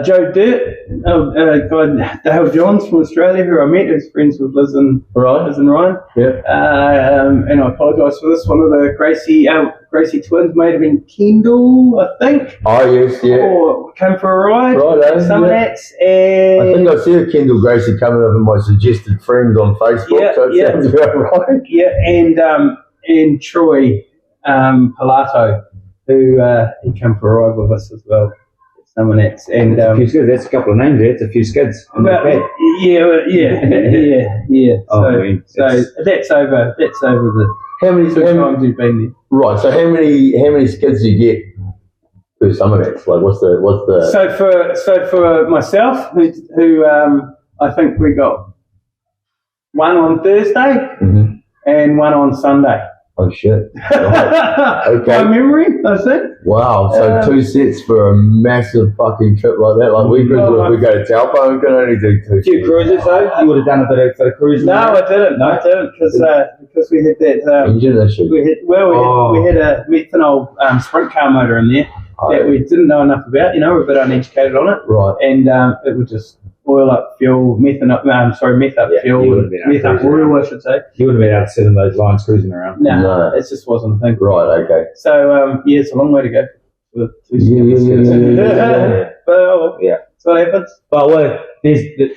Speaker 2: Joe Dirt, guy Dale Johns from Australia, who I met, who's friends with Liz and Ryan.
Speaker 1: Yeah.
Speaker 2: And I apologise for this. One of the Gracie Gracie twins, might have been Kendall, I think.
Speaker 1: Oh, yes, yeah.
Speaker 2: Or came for a ride.
Speaker 1: Right,
Speaker 2: Summernats,
Speaker 1: I
Speaker 2: and
Speaker 1: think I see a Kendall Gracie coming up in my suggested friends on Facebook, so it sounds about right.
Speaker 2: yeah, and Troy Pilato, who he came for a ride with us as well. Summernats, and
Speaker 3: a few skids. That's a couple of names there. It's a few skids.
Speaker 2: yeah. So that's over the
Speaker 1: How many
Speaker 2: times you've been there.
Speaker 1: Right. So how many skids do you get through Summernats? Like, what's the?
Speaker 2: So for myself, who I think we got one on Thursday and one on Sunday.
Speaker 1: Oh shit! Right. Okay.
Speaker 2: My memory, I think.
Speaker 1: Wow. So 2 sets for a massive fucking trip like that. Like we go to Taupo, we can only do 2.
Speaker 3: A few cruises though. You would have done a bit of cruising.
Speaker 2: No, I didn't. No, I didn't because we had that
Speaker 1: engine issue.
Speaker 2: we had a methanol sprint car motor in there that we didn't know enough about. You know, we're a bit uneducated on it.
Speaker 1: Right.
Speaker 2: And it would just oil up fuel, meth up fuel, meth up oil, I should say.
Speaker 3: You would have been out sitting those lines cruising around.
Speaker 2: No, it just wasn't a thing.
Speaker 1: Right, okay.
Speaker 2: So, it's a long way to go.
Speaker 1: Yeah.
Speaker 2: But, that's what happens.
Speaker 3: But there's the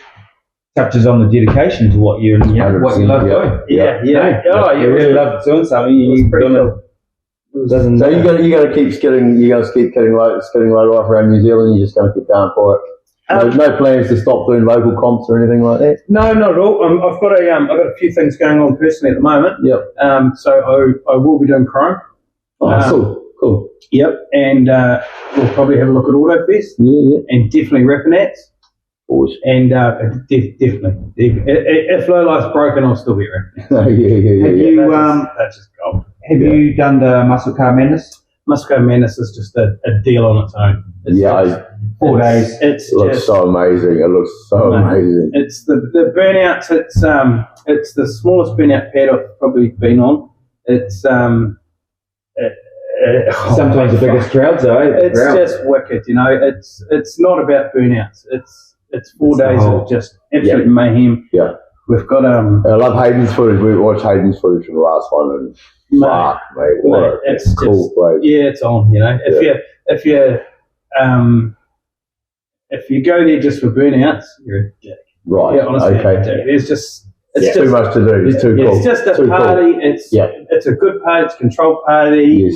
Speaker 3: touches on the dedication to what you love doing.
Speaker 2: Yeah.
Speaker 3: You really love doing something.
Speaker 2: You're pretty cool.
Speaker 1: So you're gonna keep skidding. You're gonna keep skidding low life around New Zealand. You're just gonna keep going for it. No plans to stop doing local comps or anything like that.
Speaker 2: No, not at all. I've got a few things going on personally at the moment.
Speaker 1: Yep.
Speaker 2: So I will be doing Chrome.
Speaker 1: Cool.
Speaker 2: Yep. And we'll probably have a look at Autofest.
Speaker 1: Yeah.
Speaker 2: And definitely Burnouts.
Speaker 1: Always.
Speaker 2: And definitely. If L0LIFE's broken, I'll still be around.
Speaker 3: That's just gold. Have you done the Muscle Car Madness?
Speaker 2: Muscle Car Madness is just a deal on its own. It's
Speaker 3: 4 days.
Speaker 1: It looks so amazing. It looks so amazing.
Speaker 2: It's the Burnouts. It's the smallest burnout pad I've probably been on. It's
Speaker 3: sometimes the biggest crowds though.
Speaker 2: It's just wicked. You know, it's not about burnouts. It's 4 days of just absolute mayhem.
Speaker 1: Yeah.
Speaker 2: We've got
Speaker 1: I love Hayden's footage. We watched Hayden's footage from the last one, and fuck, mate, what
Speaker 2: it's
Speaker 1: cool
Speaker 2: just,
Speaker 1: place.
Speaker 2: Yeah, it's on. You know, if you go there just for burnouts, you're a dick.
Speaker 1: Right.
Speaker 2: Yeah, honestly,
Speaker 1: okay.
Speaker 2: It's just
Speaker 1: too much to do. It's too cool.
Speaker 2: It's just a party.
Speaker 1: Cool.
Speaker 2: It's a good party. It's a controlled party.
Speaker 1: Yes.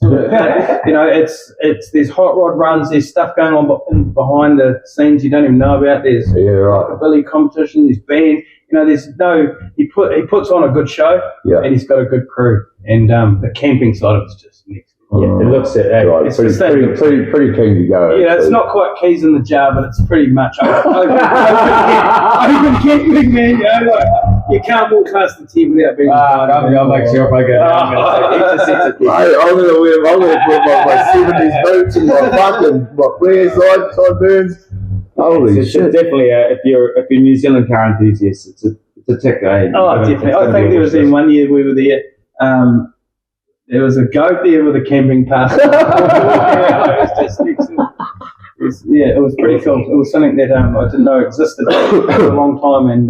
Speaker 2: You know, it's there's hot rod runs. There's stuff going on behind the scenes you don't even know about. There's Billy competition. There's band. You know, he puts on a good show. Yeah. And he's got a good crew. And the camping side of it's just next.
Speaker 3: Yeah, it looks it.
Speaker 1: Right. It's pretty keen to go.
Speaker 2: Yeah, it's not quite keys in the jar, but it's pretty much open camping, man. You know, like, you can't walk past the tent without being.
Speaker 3: I'll make sure if I go.
Speaker 1: I'm gonna put my 70s boots and my flare sideburns. Holy shit!
Speaker 3: Definitely, if you're New Zealand car enthusiast, it's a tick.
Speaker 2: Definitely. I think there was in 1 year we were there. There was a goat there with a camping pass. It was pretty cool. It was something that I didn't know existed for a long time, and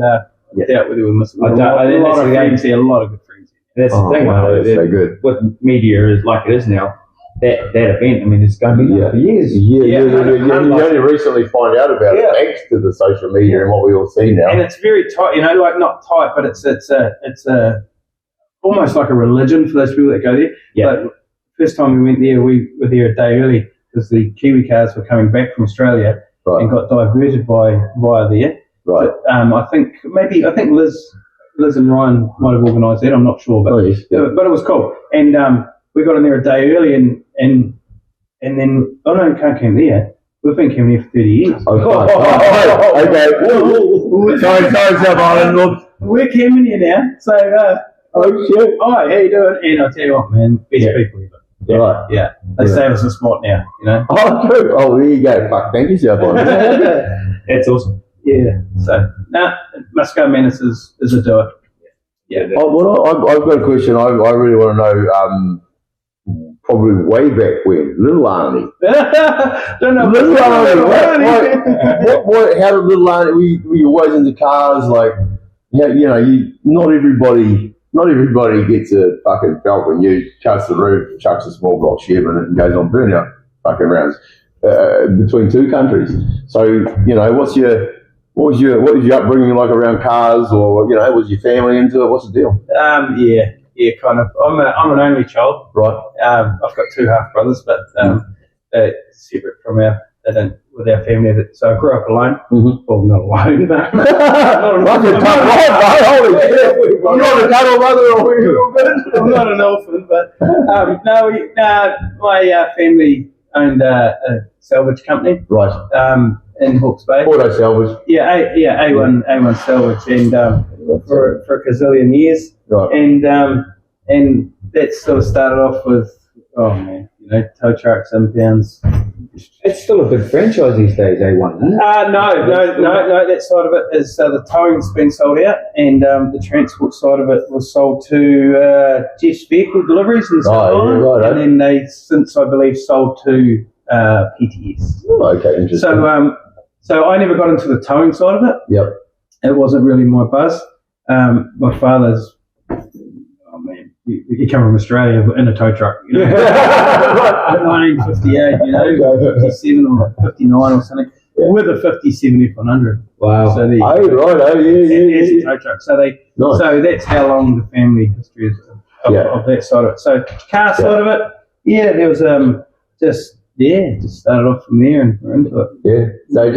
Speaker 2: dealt with it with a lot of friends here, a lot of good friends here.
Speaker 3: That's the thing,
Speaker 1: so good.
Speaker 3: With media is like it is now. That event, I mean, it's going to be for years.
Speaker 1: You only recently find out about it thanks to the social media and what we all see now.
Speaker 2: And it's very tight, you know, like not tight, but it's a almost like a religion for those people that go there.
Speaker 3: Yeah.
Speaker 2: But first time we went there, we were there a day early because the Kiwi cars were coming back from Australia and got diverted via there.
Speaker 1: Right.
Speaker 2: But I think Liz and Ryan might have organised that. I'm not sure, but but it was cool. And we got in there a day early, and then we can't camp there. We've been camping here for 30 years.
Speaker 1: Okay. Sorry, Island. Look,
Speaker 2: we're camping here now, so.
Speaker 1: Shit.
Speaker 2: Oh, how you doing? And I'll tell you what, man, best people ever.
Speaker 1: Yeah.
Speaker 2: They save us a spot now, you know.
Speaker 1: Oh, true. Oh, there you go. Fuck, thank you, South.
Speaker 3: That's awesome.
Speaker 2: Yeah. So, Musco Menace is a doer. Yeah.
Speaker 1: I've got a question. I really want to know. Probably way back when, Little Arnie.
Speaker 2: Don't know.
Speaker 1: Little Arnie. How did Little Arnie? Were you always into cars? Like, not everybody not everybody gets a fucking Falcon U, cuts the roof, chucks a small block Chev in it, and goes on burnout fucking rounds between two countries. So, you know, what was your upbringing like around cars, or, you know, was your family into it? What's the deal?
Speaker 2: Yeah, kind of. I'm an only child.
Speaker 1: Right.
Speaker 2: I've got 2 half brothers, but they're separate from with our family. So I grew up alone.
Speaker 1: Mm-hmm.
Speaker 2: Well, not alone, but
Speaker 1: I'm not an adult mother.
Speaker 2: I'm not an orphan, but my family owned a salvage company.
Speaker 1: Right.
Speaker 2: In Hawke's Bay.
Speaker 1: Auto salvage.
Speaker 2: Yeah, A1 salvage, and for a gazillion years.
Speaker 1: Right.
Speaker 2: And that sort of started off with, tow trucks, impounds.
Speaker 3: It's still a big franchise these days, A1, isn't it?
Speaker 2: No. That side of it is the towing's been sold out, and the transport side of it was sold to Jeff's Vehicle Deliveries in Scotland,
Speaker 1: right.
Speaker 2: and then they since, I believe, sold to PTS.
Speaker 1: Oh, okay, interesting.
Speaker 2: So I never got into the towing side of it.
Speaker 1: Yep.
Speaker 2: It wasn't really my buzz. My father's, he came from Australia in a tow truck, 1958, 57 or 59 or something, with a 57 F100.
Speaker 3: Wow.
Speaker 2: So
Speaker 1: yeah.
Speaker 2: Tow truck. So that's how long the family history is of that side of it. So car side of it, there was just started off from there and we're into it.
Speaker 1: Yeah. So it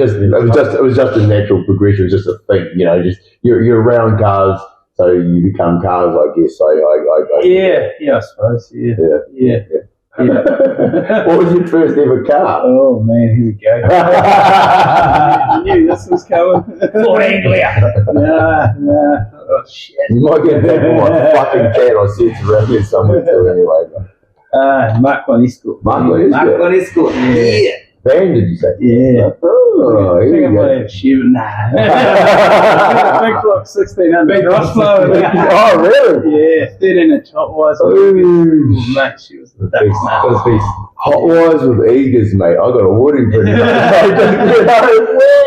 Speaker 1: was just a natural progression, just a thing, just you're around cars. So you become cars, I guess.
Speaker 2: I suppose. Yeah.
Speaker 1: What was your first ever car?
Speaker 2: Oh man, here we go. I knew this was coming. Ford Anglia. Nah. Oh shit.
Speaker 1: You might get that for my fucking cat. I see it's around here somewhere too. Anyway.
Speaker 2: Mark One Escort.
Speaker 1: Mark One Escort.
Speaker 2: Yeah.
Speaker 1: Van, did you say?
Speaker 2: Yeah.
Speaker 1: Oh,
Speaker 2: I think I might have Shiva. Nah. Big block 1600. Big Roslow.
Speaker 1: Oh, really?
Speaker 2: Yeah. 13-inch hot wires. Mate, she was the best.
Speaker 1: Hot wires with Eagers, mate. I got a woody pretty much.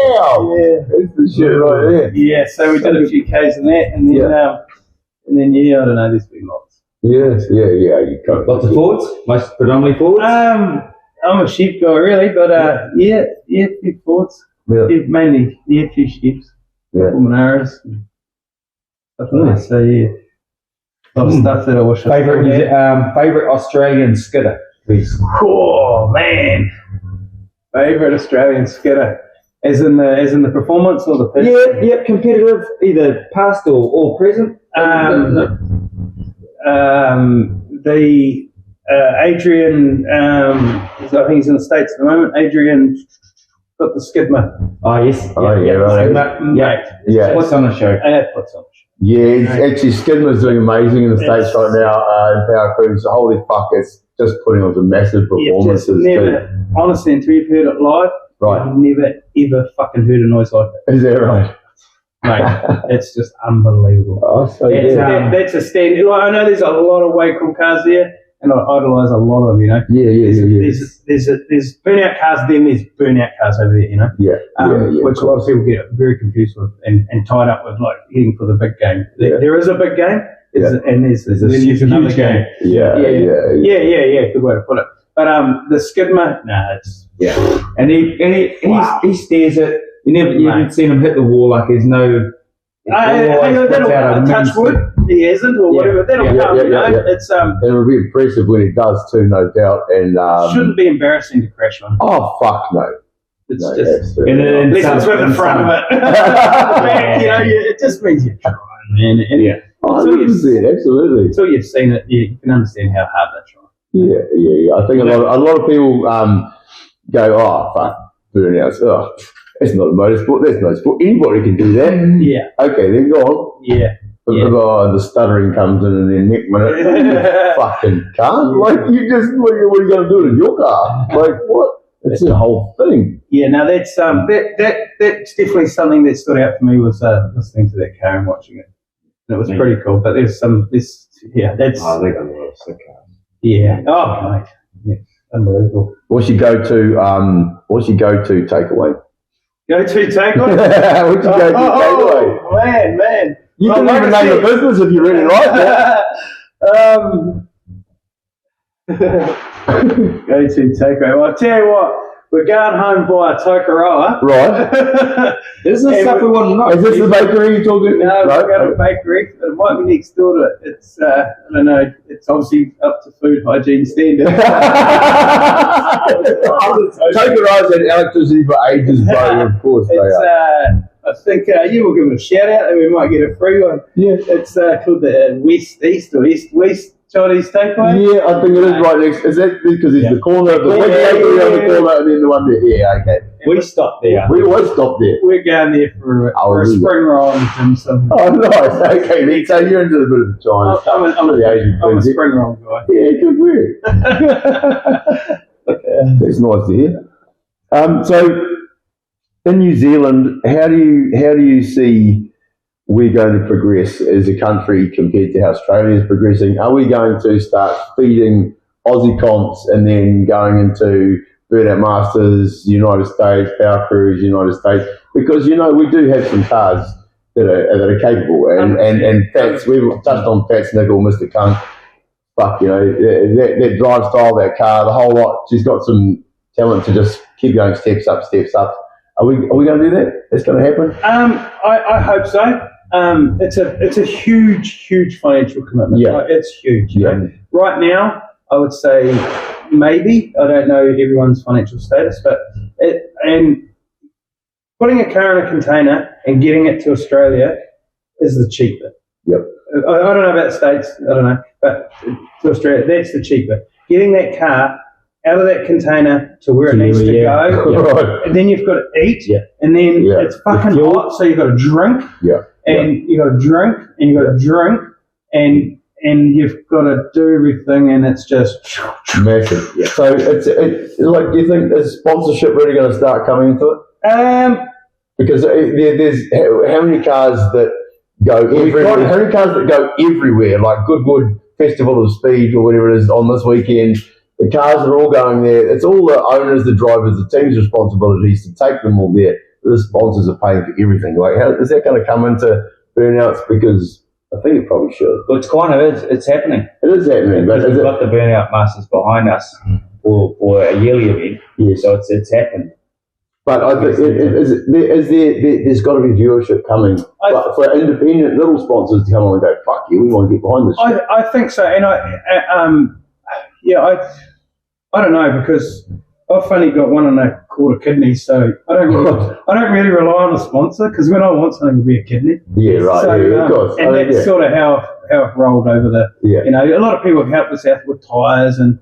Speaker 1: Wow.
Speaker 2: Yeah.
Speaker 1: That's the shit right there.
Speaker 2: Yeah, so we did a few Ks in that, and then I don't know, there's been lots.
Speaker 1: Yes, yeah. You got
Speaker 3: lots of Fords? Most predominantly Fords?
Speaker 2: I'm a sheep guy, really, but a few Fords.
Speaker 1: Yeah.
Speaker 2: Mainly, a few sheeps. Pulmonaris. Stuff like that. So, a lot of stuff that I wish I
Speaker 3: Favourite Australian skidder, please?
Speaker 2: Oh, man. Favourite Australian skidder. As in the performance or the person?
Speaker 3: Yeah, competitive, either past or present.
Speaker 2: The Adrian, I think he's in the States at the moment. Adrian got the Skidma.
Speaker 3: Oh, yes.
Speaker 2: Right.
Speaker 1: Yeah.
Speaker 3: What's on the show?
Speaker 2: What's on the show?
Speaker 1: Yeah, actually, Skidma's doing amazing in the States right now in Power Cruise. Holy fuck, it's just putting on some massive performances.
Speaker 2: Honestly, until you've heard it live, you've never, ever fucking heard a noise like that.
Speaker 1: Is that right?
Speaker 2: Mate, it's just unbelievable.
Speaker 1: Oh, so
Speaker 2: that's a standard. I know there's a lot of way cool cars there, and I idolise a lot of them,
Speaker 1: Yeah.
Speaker 2: There's burnout cars, then there's burnout cars over there,
Speaker 1: Yeah.
Speaker 2: Which a lot of people get very confused with and tied up with, like, heading for the big game. There is a big game, and there's a huge game.
Speaker 1: Yeah.
Speaker 2: Good way to put it. But the Skidma, it's
Speaker 3: and he steers it. You haven't seen him hit the wall, like there's no.
Speaker 2: That'll touch wood. He hasn't, or whatever. That'll come. It's
Speaker 1: and it'll be impressive when he does too, no doubt. And
Speaker 2: shouldn't be embarrassing to crash on.
Speaker 1: Oh fuck no.
Speaker 2: It's
Speaker 1: no,
Speaker 2: just
Speaker 3: unless
Speaker 2: it's with the front of it. It just means you're trying, man.
Speaker 1: Absolutely.
Speaker 2: Until you've seen it, you can understand how hard they're trying.
Speaker 1: Yeah. I think a lot of people go, oh fuck, burnouts. Oh, it's not a motorsport. That's no sport. Anybody can do that.
Speaker 2: Yeah.
Speaker 1: Okay, then go on.
Speaker 2: Yeah.
Speaker 1: Oh, the stuttering comes in and then next minute, you fucking can't. Like, what are you going to do in your car? Like, what? It's the whole thing.
Speaker 2: Yeah, no, that's that's definitely something that stood out for me was listening to that car and watching it. And it was pretty cool. But there's that's.
Speaker 3: Oh, they got a lot of sick cars.
Speaker 2: Yeah. Oh, mate. Yeah. Unbelievable.
Speaker 1: What's your go-to takeaway?
Speaker 2: Go-to takeaway?
Speaker 1: What's your go-to takeaway?
Speaker 2: Man.
Speaker 1: You can even name a business if you really like that.
Speaker 2: Go-to takeaway. Well, I'll tell you what, we're going home via Kaikoura.
Speaker 1: Right.
Speaker 3: This is the stuff we want to know.
Speaker 1: Is this the bakery you're talking about?
Speaker 2: No, we're going to a bakery. It might be next door to it. It's, I don't know, it's obviously up to food hygiene standards.
Speaker 1: Kaikoura's had electricity for ages, bro. Of course they are.
Speaker 2: I think you will give it a shout out and we might get a free one.
Speaker 1: Yeah.
Speaker 2: It's called the West-East or East-West Chinese takeaway.
Speaker 1: Yeah, I think it is right next. Is that because it's the corner of the West bakery on the corner and then the one there? Yeah, okay.
Speaker 3: We stopped there.
Speaker 1: We always stop there.
Speaker 2: We're going there for a spring roll and dim sum.
Speaker 1: Oh, nice. Okay, then, so you're into a bit of the Chinese.
Speaker 2: I'm
Speaker 1: the Asian
Speaker 2: a
Speaker 1: food.
Speaker 2: spring roll guy.
Speaker 1: Yeah, good work. That's nice to hear. So, in New Zealand, how do you see we're going to progress as a country compared to how Australia is progressing? Are we going to start feeding Aussie comps and then going into Burnout Masters, United States, Power Cruise, United States? Because, we do have some cars that are capable. And Fats, we've touched on Fats Nickel, Mr. Kunk. Fuck, that drive style, that car, the whole lot. She's got some talent to just keep going steps up. Are we going to do that? That's going to happen?
Speaker 2: I hope so. It's a huge financial commitment.
Speaker 1: Yeah.
Speaker 2: It's huge.
Speaker 1: Yeah.
Speaker 2: Right now, I would say maybe. I don't know everyone's financial status, but putting a car in a container and getting it to Australia is the cheaper.
Speaker 1: Yep.
Speaker 2: I don't know about the States. I don't know, but to Australia, that's the cheaper. Getting that car out of that container to where it needs to go,
Speaker 1: Right.
Speaker 2: and then you've got to eat, and then it's fucking hot, so you've got to drink, and you've got to drink, and you've got to drink, and you've got to do everything, and it's just
Speaker 1: massive. Yeah. So it's like, do you think is sponsorship really going to start coming into it? Because there's how many cars that go everywhere? How many cars that go everywhere? Like Goodwood Festival of Speed or whatever it is on this weekend. The cars are all going there. It's all the owners, the drivers, the team's responsibilities to take them all there. The sponsors are paying for everything. Like, how is that going to come into Burnouts? Because I think it probably should.
Speaker 3: Well, it's kind of it's happening.
Speaker 1: It is happening. But
Speaker 3: we've got the Burnout Masters behind us for a yearly event.
Speaker 1: Yeah.
Speaker 3: So it's happened.
Speaker 1: But I think there's got to be viewership coming for independent little sponsors to come on and go, fuck you, we want to get behind this shit.
Speaker 2: I think so. And I don't know, because I've only got 1.25 kidneys, so I don't really rely on a sponsor, because when I want something, it'll be a kidney.
Speaker 1: Yeah, right. So, of course.
Speaker 2: And that's sort of how I've rolled over a lot of people have helped us out with tyres and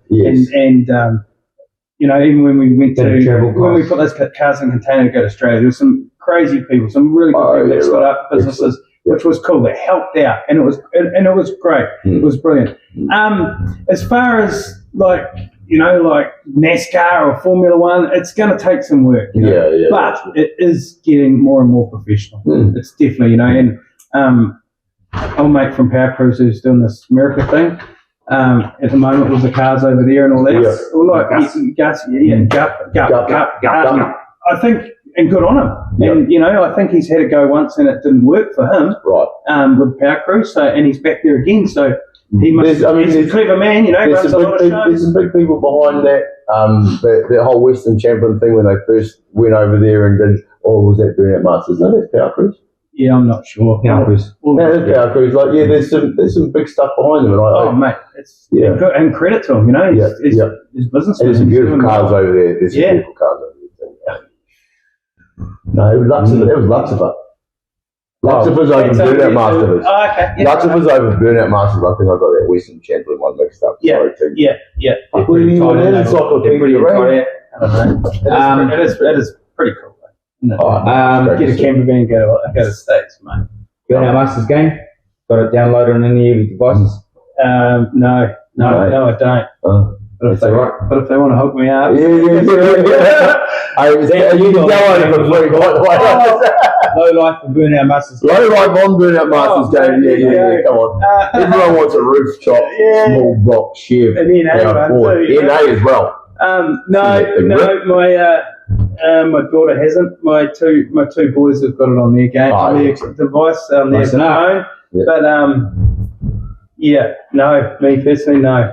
Speaker 2: even when we went when we put those cars in container to go to Australia, there were some crazy people, some really good people that set up businesses, which was cool. They helped out, and it was great. It was brilliant. As far as like NASCAR or Formula One, it's going to take some work. But it is getting more and more professional. It's definitely, and old mate from Power Cruise who's doing this America thing. At the moment with the cars over there and all that. Gus. I think, and good on him. And I think he's had a go once and it didn't work for him.
Speaker 1: Right.
Speaker 2: With Power Cruise, and he's back there again. So he must. He's a clever man. Runs a lot of shows.
Speaker 1: There's some big people behind that. That whole Western Champion thing when they first went over there and did. Or was that Burnout Masters? No, that's Power Cruise.
Speaker 2: Yeah, I'm not sure.
Speaker 1: Power Cruise. That's Power Cruise. Like, there's some big stuff behind them.
Speaker 2: Mate, it's and credit to him. His business.
Speaker 1: And there's some beautiful cars over there. There's some beautiful cars over there. No, it was Luxembourg. That was Luxembourg. Luxembourg's over Burnout Masters.
Speaker 2: Oh, okay.
Speaker 1: Luxembourg's over Burnout Masters. I think I got that Western Champion one mixed up.
Speaker 2: Yeah.
Speaker 1: What do you want in encyclopedia?
Speaker 2: It is pretty cool. Get a camper van and go to the States, mate.
Speaker 3: Burnout Masters game? Got it downloaded on any of your devices?
Speaker 2: No, I don't. But if they want to hook me up,
Speaker 1: you can download it for free.
Speaker 3: L0LIFE for Burnout Masters.
Speaker 1: L0LIFE on Burnout Masters game. Yeah. Come on. Everyone wants a rooftop, small block Chev.
Speaker 2: And NA one too.
Speaker 1: NA as well.
Speaker 2: No, My daughter hasn't. My two boys have got it on their game, on their device, on their phone. Yeah. But no, me personally, no.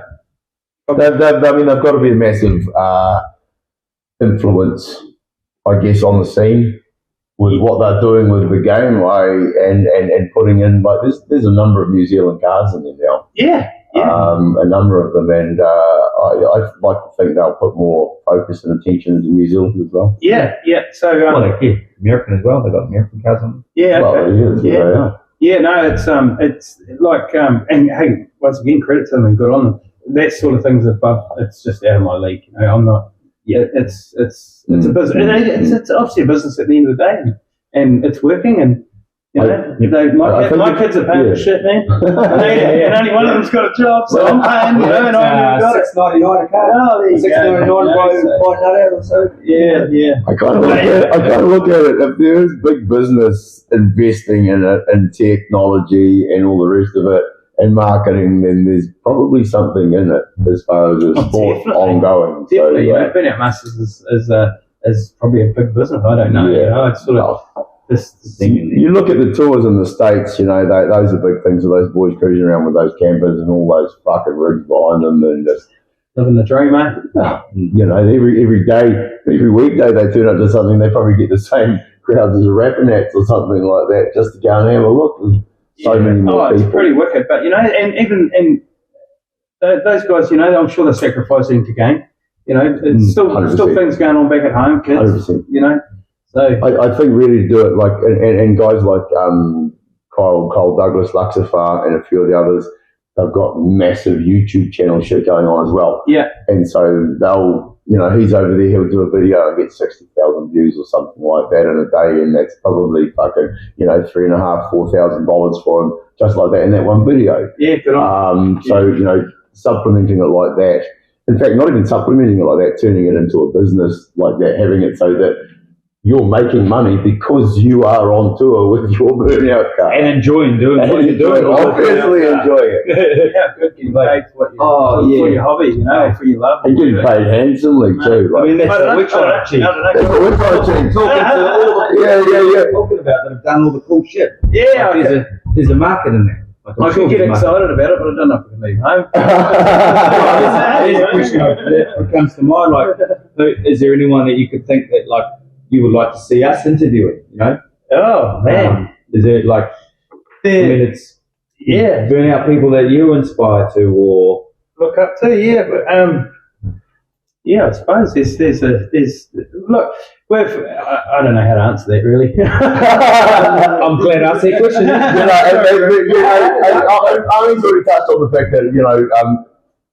Speaker 1: I mean, they've got to be a massive influence, I guess, on the scene with what they're doing with the game, and putting in, like, there's a number of New Zealand cars in there now.
Speaker 2: Yeah.
Speaker 1: A number of them, and I'd like to think they'll put more focus and attention into New Zealand as well.
Speaker 2: Yeah. So
Speaker 3: they keep American as well. They've got American cars on them.
Speaker 2: Yeah.
Speaker 1: Well, it is,
Speaker 2: Yeah, no, it's like and hey, once again, credit to them and good on them. That sort of thing's above. It's just out of my league. You know, I'm not. Yeah, it's a business. It's obviously a business at the end of the day, and it's working. And you know, my kids are paying for shit, man. And only one of them's got a job, so I'm paying. You know, and I got
Speaker 3: $6.99 a car.
Speaker 2: Oh, there you go.
Speaker 3: $6.99 so.
Speaker 2: Yeah.
Speaker 1: I kind of look at it. If there's big business investing in it, and technology, and all the rest of it, and marketing, then there's probably something in it as far as the sport ongoing.
Speaker 2: Definitely, so, Burnout Masters is probably a big business. I don't know.
Speaker 1: Yeah.
Speaker 2: You know, it's sort of this thing.
Speaker 1: You look at the tours in the States, you know, those are big things with those boys cruising around with those campers and all those fucking rigs behind them and just
Speaker 2: living the dream, eh?
Speaker 1: You know, every day, every weekday they turn up to something, they probably get the same crowds as a Burnouts or something like that just to go and have a look. So many more people.
Speaker 2: It's pretty wicked, but you know, and even those guys, you know, I'm sure they're sacrificing to gain. You know, it's still things going on back at home, kids.
Speaker 1: 100%.
Speaker 2: You know, so
Speaker 1: I think really to do it like and guys like Kyle Douglas, Luxifar, and a few of the others, they've got massive YouTube channel shit going on as well.
Speaker 2: Yeah,
Speaker 1: and so they'll. You know, he's over there, he'll do a video and get 60,000 views or something like that in a day, and that's probably fucking, you know, $3,500-$4,000 for him, just like that in that one video.
Speaker 2: Yeah, good on.
Speaker 1: So, you know, supplementing it like that. In fact, not even supplementing it like that, turning it into a business like that, having it so that you're making money because you are on tour with your Burnout car.
Speaker 3: And enjoying doing what you're doing.
Speaker 1: Obviously enjoying it.
Speaker 2: Yeah, good. Getting paid for your hobby, you know, for your love.
Speaker 1: And getting paid handsomely too.
Speaker 3: I mean, that's what we're trying to achieve.
Speaker 1: That's what we're trying to achieve.
Speaker 3: Talking about that have done all the cool shit.
Speaker 2: Yeah.
Speaker 3: Like there's a market in there. Like
Speaker 2: I can get excited about it, but I don't know if I can leave home.
Speaker 3: There's a question that comes to mind. Like, is there anyone that you could think that, like, you would like to see us interviewing, you know?
Speaker 2: Oh, man.
Speaker 3: Is it like, I mean, it's burnout people that you inspire to or
Speaker 2: look up to, but I suppose there's look, I don't know how to answer that really.
Speaker 3: I'm glad I asked that question.
Speaker 1: Arnie's already touched on the fact that, you know,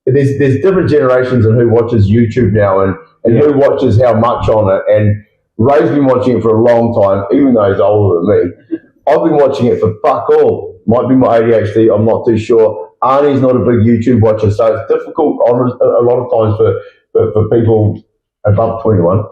Speaker 1: there's different generations and who watches YouTube now and who watches how much on it, and Ray's been watching it for a long time, even though he's older than me. I've been watching it for fuck all. Might be my ADHD, I'm not too sure. Arnie's not a big YouTube watcher, so it's difficult a lot of times for people above 21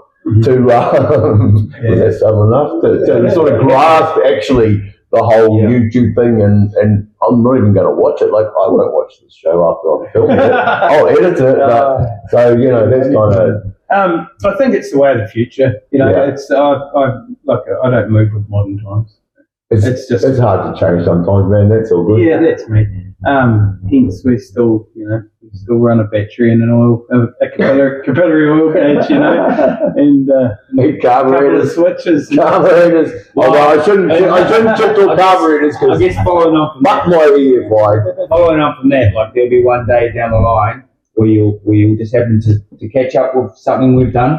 Speaker 1: to, was that sudden enough, to sort of grasp actually the whole YouTube thing, and I'm not even going to watch it. Like, I won't watch this show after I've filmed it. I'll edit it, but, so, you know, that's kind of...
Speaker 2: I think it's the way of the future. You know, it's I don't move with modern times.
Speaker 1: It's hard to change sometimes, man. That's all good.
Speaker 2: Yeah, that's me. Hence, we still run a battery and an oil, a capillary oil gauge, you know, and a couple of switches.
Speaker 1: Carburetors. I shouldn't talk carburetors because
Speaker 3: I guess following on from that, like there'll be one day down the line where you'll just happen to catch up with something we've done,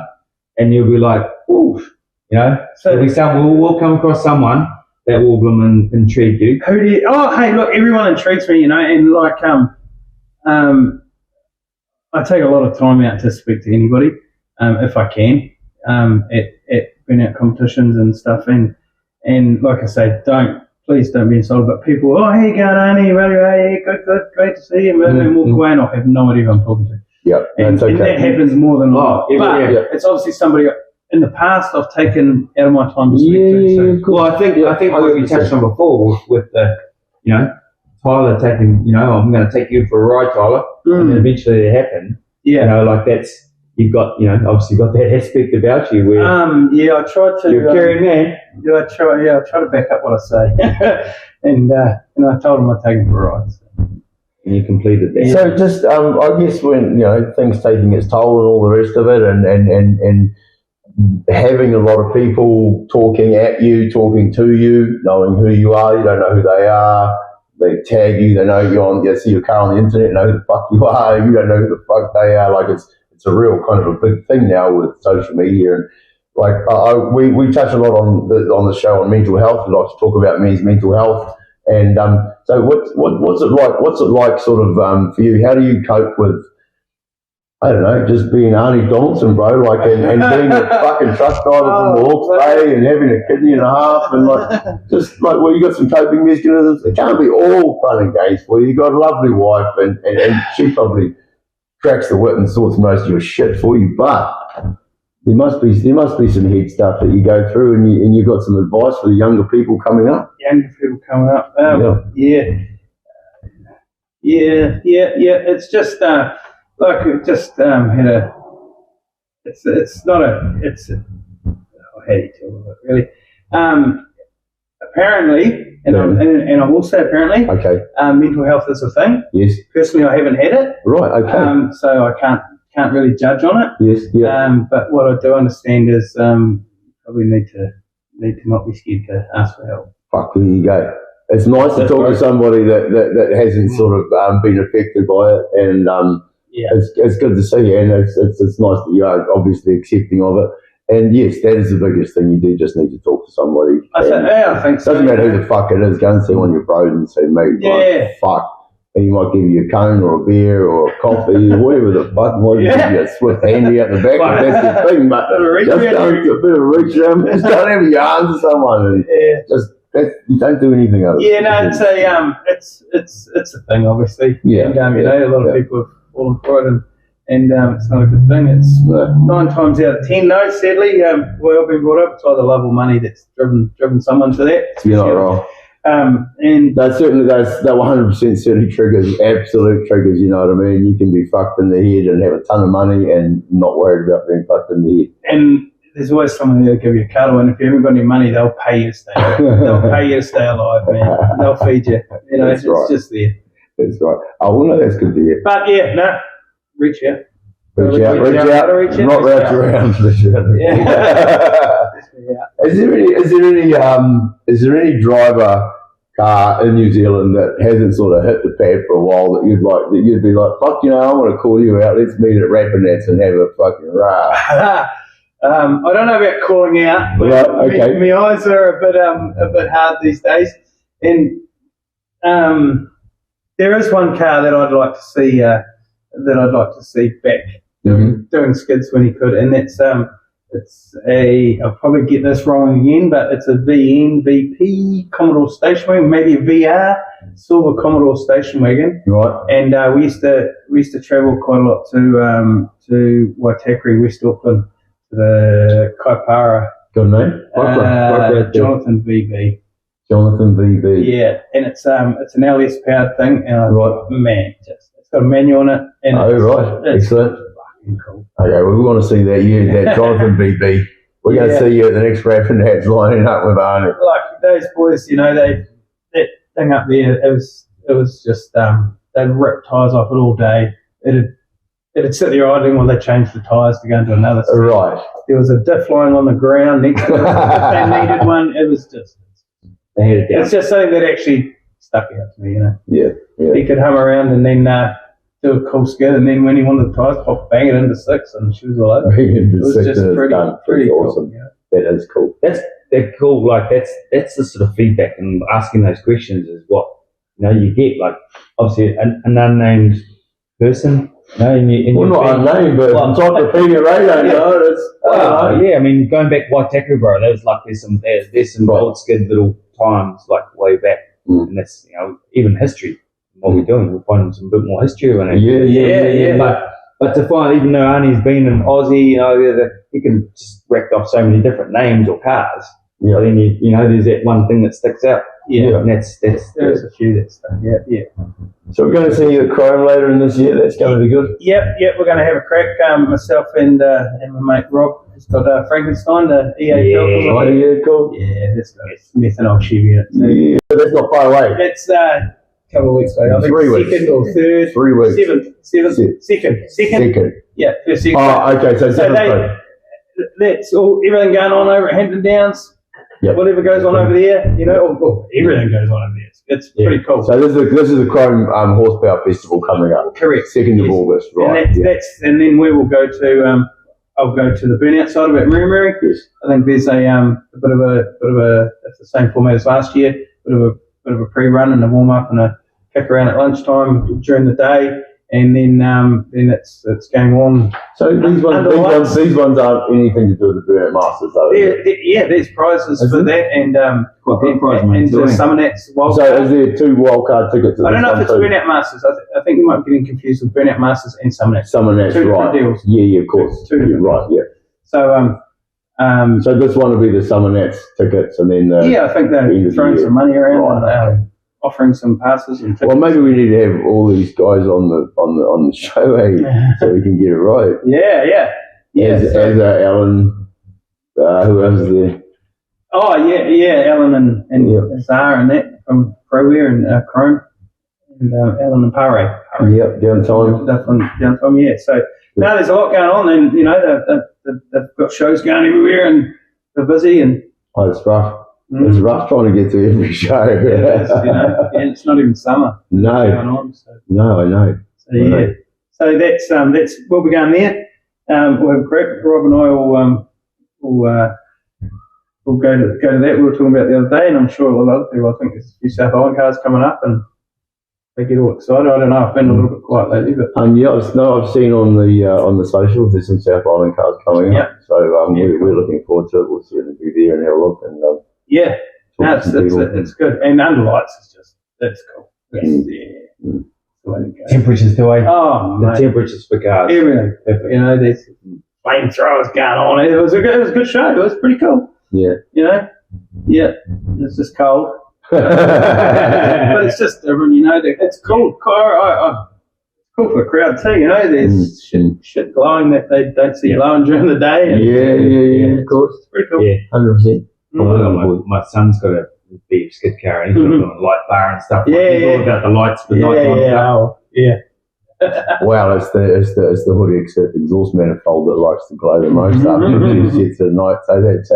Speaker 3: and you'll be like, ooh, you know. So we'll come across someone that will intrigue you.
Speaker 2: Who do you? Oh, hey, look, everyone intrigues me, you know, and like I take a lot of time out to speak to anybody, if I can, at burnout competitions and stuff, and like I say, please don't be insulted, but people, oh, how you going, Arnie? Hey, good, great to see you, and walk away, and I have no idea who I'm talking to.
Speaker 1: Yeah,
Speaker 2: and that happens more than not. But it's obviously somebody in the past I've taken out of my time to speak to. So.
Speaker 3: Cool. I think what we touched on before with the, you know, Tyler taking, you know, I'm going to take you for a ride, Tyler, and then eventually it happened.
Speaker 2: Yeah.
Speaker 3: You know, like that's you've got, obviously got that aspect about you where
Speaker 2: I tried to.
Speaker 3: you're a caring man.
Speaker 2: I try to back up what I say, and I told him I'd take him for a ride. So.
Speaker 3: And you completed that.
Speaker 1: So just, I guess when things taking its toll and all the rest of it, and having a lot of people talking at you, talking to you, knowing who you are, you don't know who they are. They tag you, they know you see your car on the internet, know who the fuck you are, you don't know who the fuck they are. Like it's a real kind of a big thing now with social media, and like we touch a lot on the show on mental health. We like to talk about men's mental health, and so what's it like? What's it like, sort of for you? How do you cope with, I don't know, just being Arnie Donaldson, bro, like, and being a fucking truck driver from the Hawke's Bay and having a kidney and a half, and like, just like, well, you got some coping mechanisms. It can't be all fun and games for you. You got a lovely wife, and she probably cracks the whip and sorts most of your shit for you. But there must be some head stuff that you go through, and you've got some advice for the younger people coming up.
Speaker 2: Younger people coming up, It's just. Like it just had a. It's not a. It's a. How do you tell it really? Apparently, and I will say apparently.
Speaker 1: Okay.
Speaker 2: Mental health is a thing.
Speaker 1: Yes.
Speaker 2: Personally, I haven't had it.
Speaker 1: Right. Okay.
Speaker 2: So I can't really judge on it.
Speaker 1: Yes. Yeah.
Speaker 2: But what I do understand is probably need to not be scared to ask for help.
Speaker 1: Fuck, there you go. It's nice to talk to somebody that hasn't sort of been affected by it, and it's good to see, and it's nice that you are obviously accepting of it. And yes, that is the biggest thing. You do just need to talk to somebody.
Speaker 2: I think so.
Speaker 1: Doesn't matter who the fuck it is. Go and see one of your bros and say, mate, like, fuck. And he might give you a cone or a beer or a coffee or whatever the fuck. Might give you a swift handy out the back. That's the thing. But just don't do a bit of a reach around. Just don't have your arms to someone. And you don't do anything else.
Speaker 2: Yeah, no, it's a thing, obviously.
Speaker 1: Yeah.
Speaker 2: And, a lot of people have fallen for it, and it's not a good thing. It's 9 times out of 10. No, sadly, where I've been brought up, it's either love or money that's driven someone to that.
Speaker 1: You're not wrong.
Speaker 2: And
Speaker 1: those 100% certainly triggers, absolute triggers. You know what I mean? You can be fucked in the head and have a ton of money and not worried about being fucked in the head.
Speaker 2: And there's always someone there to give you a cuddle, and if you haven't got any money, they'll pay you to stay. They'll pay you to stay alive, man. They'll feed you.
Speaker 1: That's
Speaker 2: it's
Speaker 1: right.
Speaker 2: just there.
Speaker 1: That's right. Oh, well, no, that's good to hear.
Speaker 2: But yeah, no, reach out.
Speaker 1: Reach out. Not wrapped around. Is there any driver car in New Zealand that hasn't sort of hit the pad for a while that you'd be like, fuck, I want to call you out. Let's meet at Rappernats and have a fucking rah.
Speaker 2: I don't know about calling out.
Speaker 1: Right, okay.
Speaker 2: My eyes are a bit hard these days, and there is one car that I'd like to see back doing skids when he could, and that's I'll probably get this wrong again, but it's a VP Commodore station wagon, maybe a VR silver Commodore station wagon.
Speaker 1: Right. And
Speaker 2: we used to travel quite a lot to Waitakere, West Auckland, to the Kaikoura.
Speaker 1: Good name?
Speaker 2: Jonathan VB.
Speaker 1: Jonathan VB.
Speaker 2: Yeah, and it's an LS powered thing, and man, it's got a manual on it. And
Speaker 1: Excellent.
Speaker 2: Cool.
Speaker 1: Okay, well, we want to see that Jonathan BB. We're going to see you at the next Rappernats lining up with Arnie.
Speaker 2: Like those boys, that thing up there, it was just they'd rip tyres off it all day. It'd sit there idling while they changed the tyres to go into another set.
Speaker 1: Right.
Speaker 2: There was a diff lying on the ground next to it. If they needed one, it was just.
Speaker 3: They had it down.
Speaker 2: It's just something that actually stuck out to me,
Speaker 1: Yeah.
Speaker 2: He could hum around and then do a cool skid, and then when he wanted the tyres pop, bang it into 6, and she was all over.
Speaker 1: It
Speaker 2: was just pretty
Speaker 1: awesome.
Speaker 2: Cool.
Speaker 1: That is cool.
Speaker 3: That's cool. Like that's the sort of feedback, and asking those questions is what you get. Like obviously an unnamed person. Not
Speaker 1: unnamed, but encyclopedia radio.
Speaker 3: I mean, going back Waitakere, bro, there's some old skid little times like way back, and that's even history. What we're doing, we're finding some bit more history in it.
Speaker 1: Yeah.
Speaker 3: But to find, even though Arnie's been in Aussie, he can just racked off so many different names or cars. But then you know, there's that one thing that sticks out.
Speaker 2: Yeah.
Speaker 3: And that's
Speaker 2: There's a few that stuff. Yeah.
Speaker 1: So we're going to see you at Chrome later in this year. That's going to be good.
Speaker 2: Yep. We're going to have a crack. Myself and my mate Rob has got Frankenstein, the EA
Speaker 1: Yeah, cool.
Speaker 2: Yeah, that's got methanol Chevy in it. So
Speaker 1: Yeah, but that's not far away.
Speaker 2: that's a couple of weeks ago. I think
Speaker 1: 3 weeks.
Speaker 2: second or third.
Speaker 1: 3 weeks.
Speaker 2: Second. Yeah, first second.
Speaker 1: Oh, okay. So
Speaker 2: That's all. Everything going on over at Hampton Downs.
Speaker 1: Yep.
Speaker 2: Whatever goes on over there, you know, or everything goes on over there. It's pretty cool.
Speaker 1: So this is the Chrome Horsepower Festival coming up.
Speaker 2: Correct.
Speaker 1: 2nd of August, right?
Speaker 2: And then we will go to. I'll go to the Burnout side of it, Mary.
Speaker 1: Yes.
Speaker 2: I think there's a bit of a it's the same format as last year. Bit of a pre-run and a warm up and a kick around at lunchtime during the day, and then it's going on.
Speaker 1: So these ones aren't anything to do with the Burnout Masters, though.
Speaker 2: There's prizes for that, and
Speaker 3: good prize, mate.
Speaker 2: and the Summernats wildcard.
Speaker 1: So is there 2 wildcard tickets?
Speaker 2: I don't know if it's Burnout Masters. I think you might be getting confused with Burnout Masters and Summernats.
Speaker 1: Summernats,
Speaker 2: Two
Speaker 1: right?
Speaker 2: different deals.
Speaker 1: Yeah, of course.
Speaker 2: Two different
Speaker 1: right, yeah.
Speaker 2: So
Speaker 1: So this one will be the Summernats tickets, and then
Speaker 2: I think they're throwing some money around and offering some passes and tickets.
Speaker 1: well, maybe we need to have all these guys on the show, so we can get it right.
Speaker 2: Yeah.
Speaker 1: As Alan, who else is there?
Speaker 2: Oh yeah, Alan and Zara and that from ProWare and Chrome, and Alan and Pare.
Speaker 1: Yep, downtime.
Speaker 2: Downtime, yeah. So now there's a lot going on, and you know they've got shows going everywhere, and they're busy and.
Speaker 1: Oh, it's rough. It's rough trying to get to every show.
Speaker 2: And it's not even summer.
Speaker 1: No.
Speaker 2: Going on, so.
Speaker 1: No, I know.
Speaker 2: So yeah. So that's we'll be going there. We'll have a crack. Rob and I will go to that. We were talking about the other day, and I'm sure a lot of other people. I think there's a few South Island cars coming up, and they get all excited. I don't know. I've been a little bit quiet lately, but
Speaker 1: I've seen on the socials there's some South Island cars coming up. So we're looking forward to it. We'll certainly be there and have a look. And
Speaker 2: it's good. And under lights is that's cool.
Speaker 3: Temperatures too, eh?
Speaker 2: Oh,
Speaker 3: the temperatures for cars.
Speaker 2: Everything. You know, there's flamethrowers going on. It was a good show. It was pretty cool.
Speaker 1: Yeah.
Speaker 2: You know? Yeah. It's just cold. But it's just, you know, it's cool. It's cool for the crowd too, you know. There's shit glowing that they don't see glowing during the day. And
Speaker 1: yeah, of course.
Speaker 2: It's pretty cool.
Speaker 3: Yeah,
Speaker 1: 100%.
Speaker 3: My son's got a big skid car and he's got a light bar and stuff.
Speaker 2: Yeah,
Speaker 3: he's all about the lights for nighttime stuff.
Speaker 1: Wow, it's the hoodie exhaust manifold that likes to glow the most after it gets at night. So that's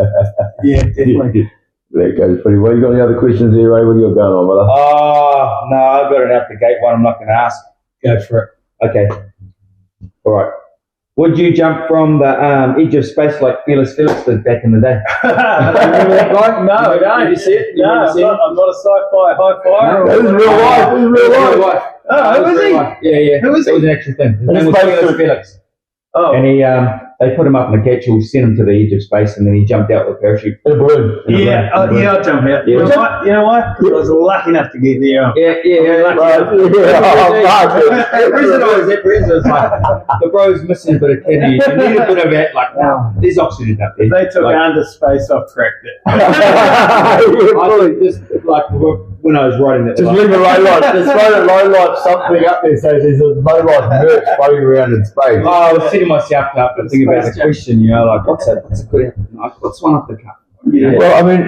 Speaker 2: definitely.
Speaker 1: That goes pretty well. You got any other questions there, Ray? What do you got going on, brother?
Speaker 3: Oh no, I've got an out the gate one. I'm not going to ask.
Speaker 2: Go for it.
Speaker 3: Okay. All right. Would you jump from the edge of space like Felix did back in the day? Remember that guy?
Speaker 2: No,
Speaker 3: Did you see it?
Speaker 2: I'm not a sci-fi high flyer.
Speaker 1: That was real life.
Speaker 2: Oh, who was he?
Speaker 3: Yeah.
Speaker 2: Who was
Speaker 3: it?
Speaker 2: he?
Speaker 3: It was an actual thing. His name was Felix.
Speaker 2: Oh.
Speaker 3: And he, they put him up in a capsule, sent him to the edge of space, and then he jumped out with a parachute.
Speaker 1: In a balloon.
Speaker 2: I'll jump out. You know why? Because I was lucky enough to get there.
Speaker 3: The bro's missing a bit of kidney. You need a bit of that, like, wow, there's oxygen up there.
Speaker 2: They took under space, I've cracked it.
Speaker 3: I think just, like, when I was writing that.
Speaker 1: Just leave a low life. Just throw a low life something up there so there's a low life merch floating around in space.
Speaker 3: I was setting myself up and thinking about the question, you know, like, what's a good, what's one off the cup?
Speaker 1: Yeah. Well, I mean,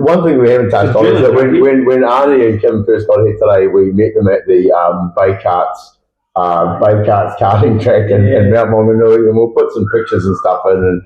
Speaker 1: one thing we haven't touched on is that when Arnie and Kim first got here today, we met them at the Bay Karts karting track in Mount Maunganui, and we'll put some pictures and stuff in. And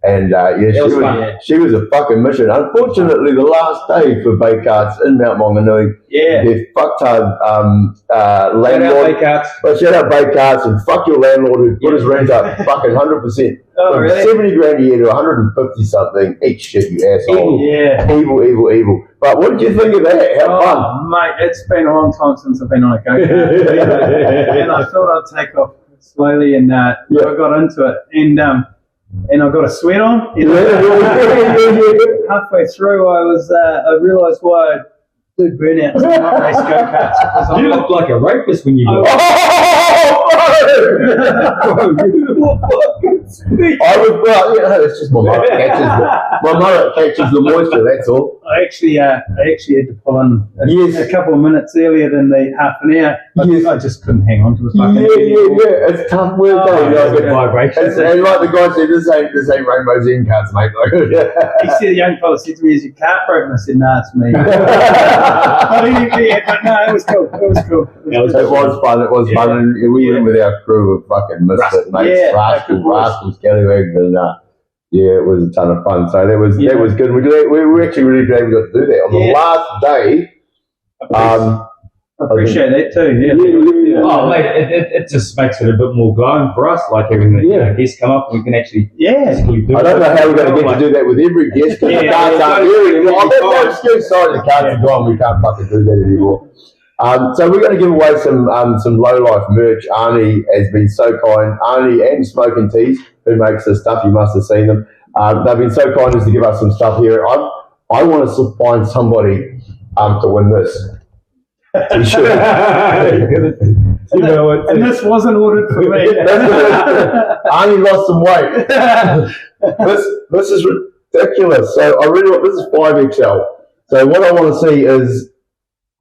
Speaker 1: And she was a fucking mission. Unfortunately, the last day for bay carts in Mount Maunganui, they fucked our landlord. But shout out bay carts and fuck your landlord who put his rent up fucking 100%.
Speaker 2: Oh,
Speaker 1: From
Speaker 2: really?
Speaker 1: 70 grand a year to 150 something. Eat shit, you asshole. Evil. But what did you think of that? How fun?
Speaker 2: Mate, it's been a long time since I've been on a go-kart. And I thought I'd take off slowly, and I got into it. And I got a sweat on. You know? Halfway through, I realised why I do burnouts and not race go-karts.
Speaker 3: You look like a rapist when you do it.
Speaker 1: It's just my mullet catches the moisture, that's all.
Speaker 2: I actually had to pull in a couple of minutes earlier than the half an hour. I just couldn't hang on to the fucking
Speaker 1: Yeah. It's tough work, vibrations. And like the guy said, this ain't Rainbow Zen cards, mate.
Speaker 2: He said, the young fella said to me, is your cart broken? I said, nah, it's me. But no, it was cool.
Speaker 1: It was fun. And we went with our crew of fucking misfit mates, rascals, scallywags, and it was a ton of fun. So that was good. We were actually really glad we got to do that on the last day.
Speaker 2: I appreciate that too.
Speaker 3: Oh, mate, it just makes it a bit more glowing for us, like having the guests come up and we can actually physically do it.
Speaker 1: I don't know how we're going to get to do that with every guest because the cards aren't here anymore. No excuse, sorry, the cards are gone. We can't fucking do that anymore. So we're going to give away some low-life merch. Arnie has been so kind. Arnie and Smoking Teas, who makes this stuff, you must have seen them. They've been so kind as to give us some stuff here. I want to find somebody to win this. You should.
Speaker 2: And this wasn't ordered for me.
Speaker 1: Arnie lost some weight. This is ridiculous. So I really want, this is 5XL. So what I want to see is,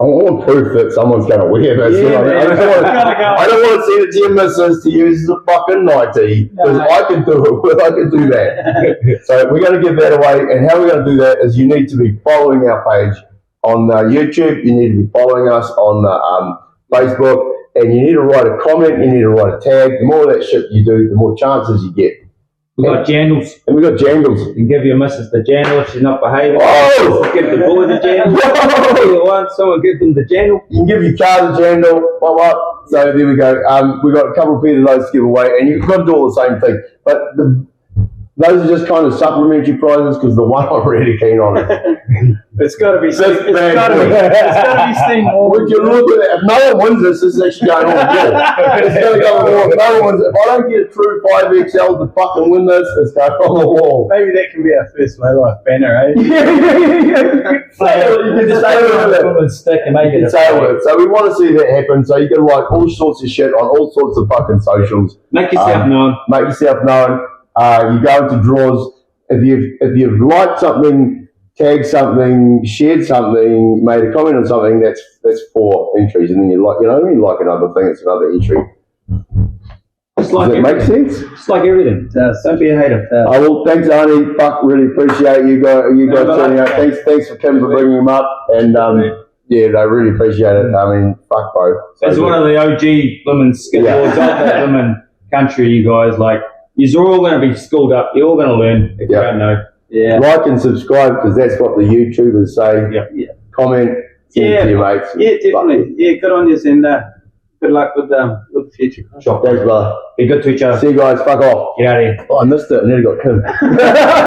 Speaker 1: I want proof that someone's going to wear this. I don't want to see the gym missus to use the fucking nightie because I can do it. I can do that. So we're going to give that away. And how we're going to do that is you need to be following our page on YouTube. You need to be following us on Facebook. And you need to write a comment. You need to write a tag. The more of that shit you do, the more chances you get.
Speaker 3: We've got jandals.
Speaker 1: And we've got jandals.
Speaker 3: You can give your missus the jandal if she's not behaving.
Speaker 1: Oh!
Speaker 3: Give the boy the jandal. If you want someone, give them the jandal.
Speaker 1: You can give your car the jandal. So there we go. We've got a couple of pieces of those to give away, and you've got to do all the same thing. But those are just kind of supplementary prizes because the one I'm really keen on.
Speaker 2: It's got to be seen. It's got to be seen more.
Speaker 1: Would you look at it? If no one wins this is actually going on the wall. It's going to go on the wall. If no one wins it, if I don't get a true 5XL to fucking win this, it's going on the wall.
Speaker 2: Maybe that can be our first low-life banner, eh?
Speaker 1: You can say it.
Speaker 3: Stick and make it.
Speaker 1: So we want to see that happen. So you can write all sorts of shit on all sorts of fucking socials.
Speaker 3: Make yourself known.
Speaker 1: Make yourself known. You go into draws. If you've liked something, tagged something, shared something, made a comment on something, that's 4 entries, and then you like another thing, it's another entry. Does it make sense?
Speaker 3: It's like everything. Don't be a hater.
Speaker 1: Well, thanks, Arnie. Fuck, really appreciate you guys turning out. Thanks for Kim for bringing him up, and I really appreciate it. I mean, fuck both.
Speaker 3: As one of the OG women skateboards of that women country, you guys you're all going to be schooled up. You're all going to learn if you don't know.
Speaker 2: Yeah.
Speaker 1: Like and subscribe because that's what the YouTubers say.
Speaker 3: Yeah.
Speaker 1: Comment. Send it to your mates.
Speaker 2: Yeah, definitely. Yeah, good on you, and good luck with the future.
Speaker 1: Thanks, brother.
Speaker 3: Be good to each other.
Speaker 1: See you guys. Fuck off.
Speaker 3: Get out of here.
Speaker 1: Oh, I missed it. I nearly got killed.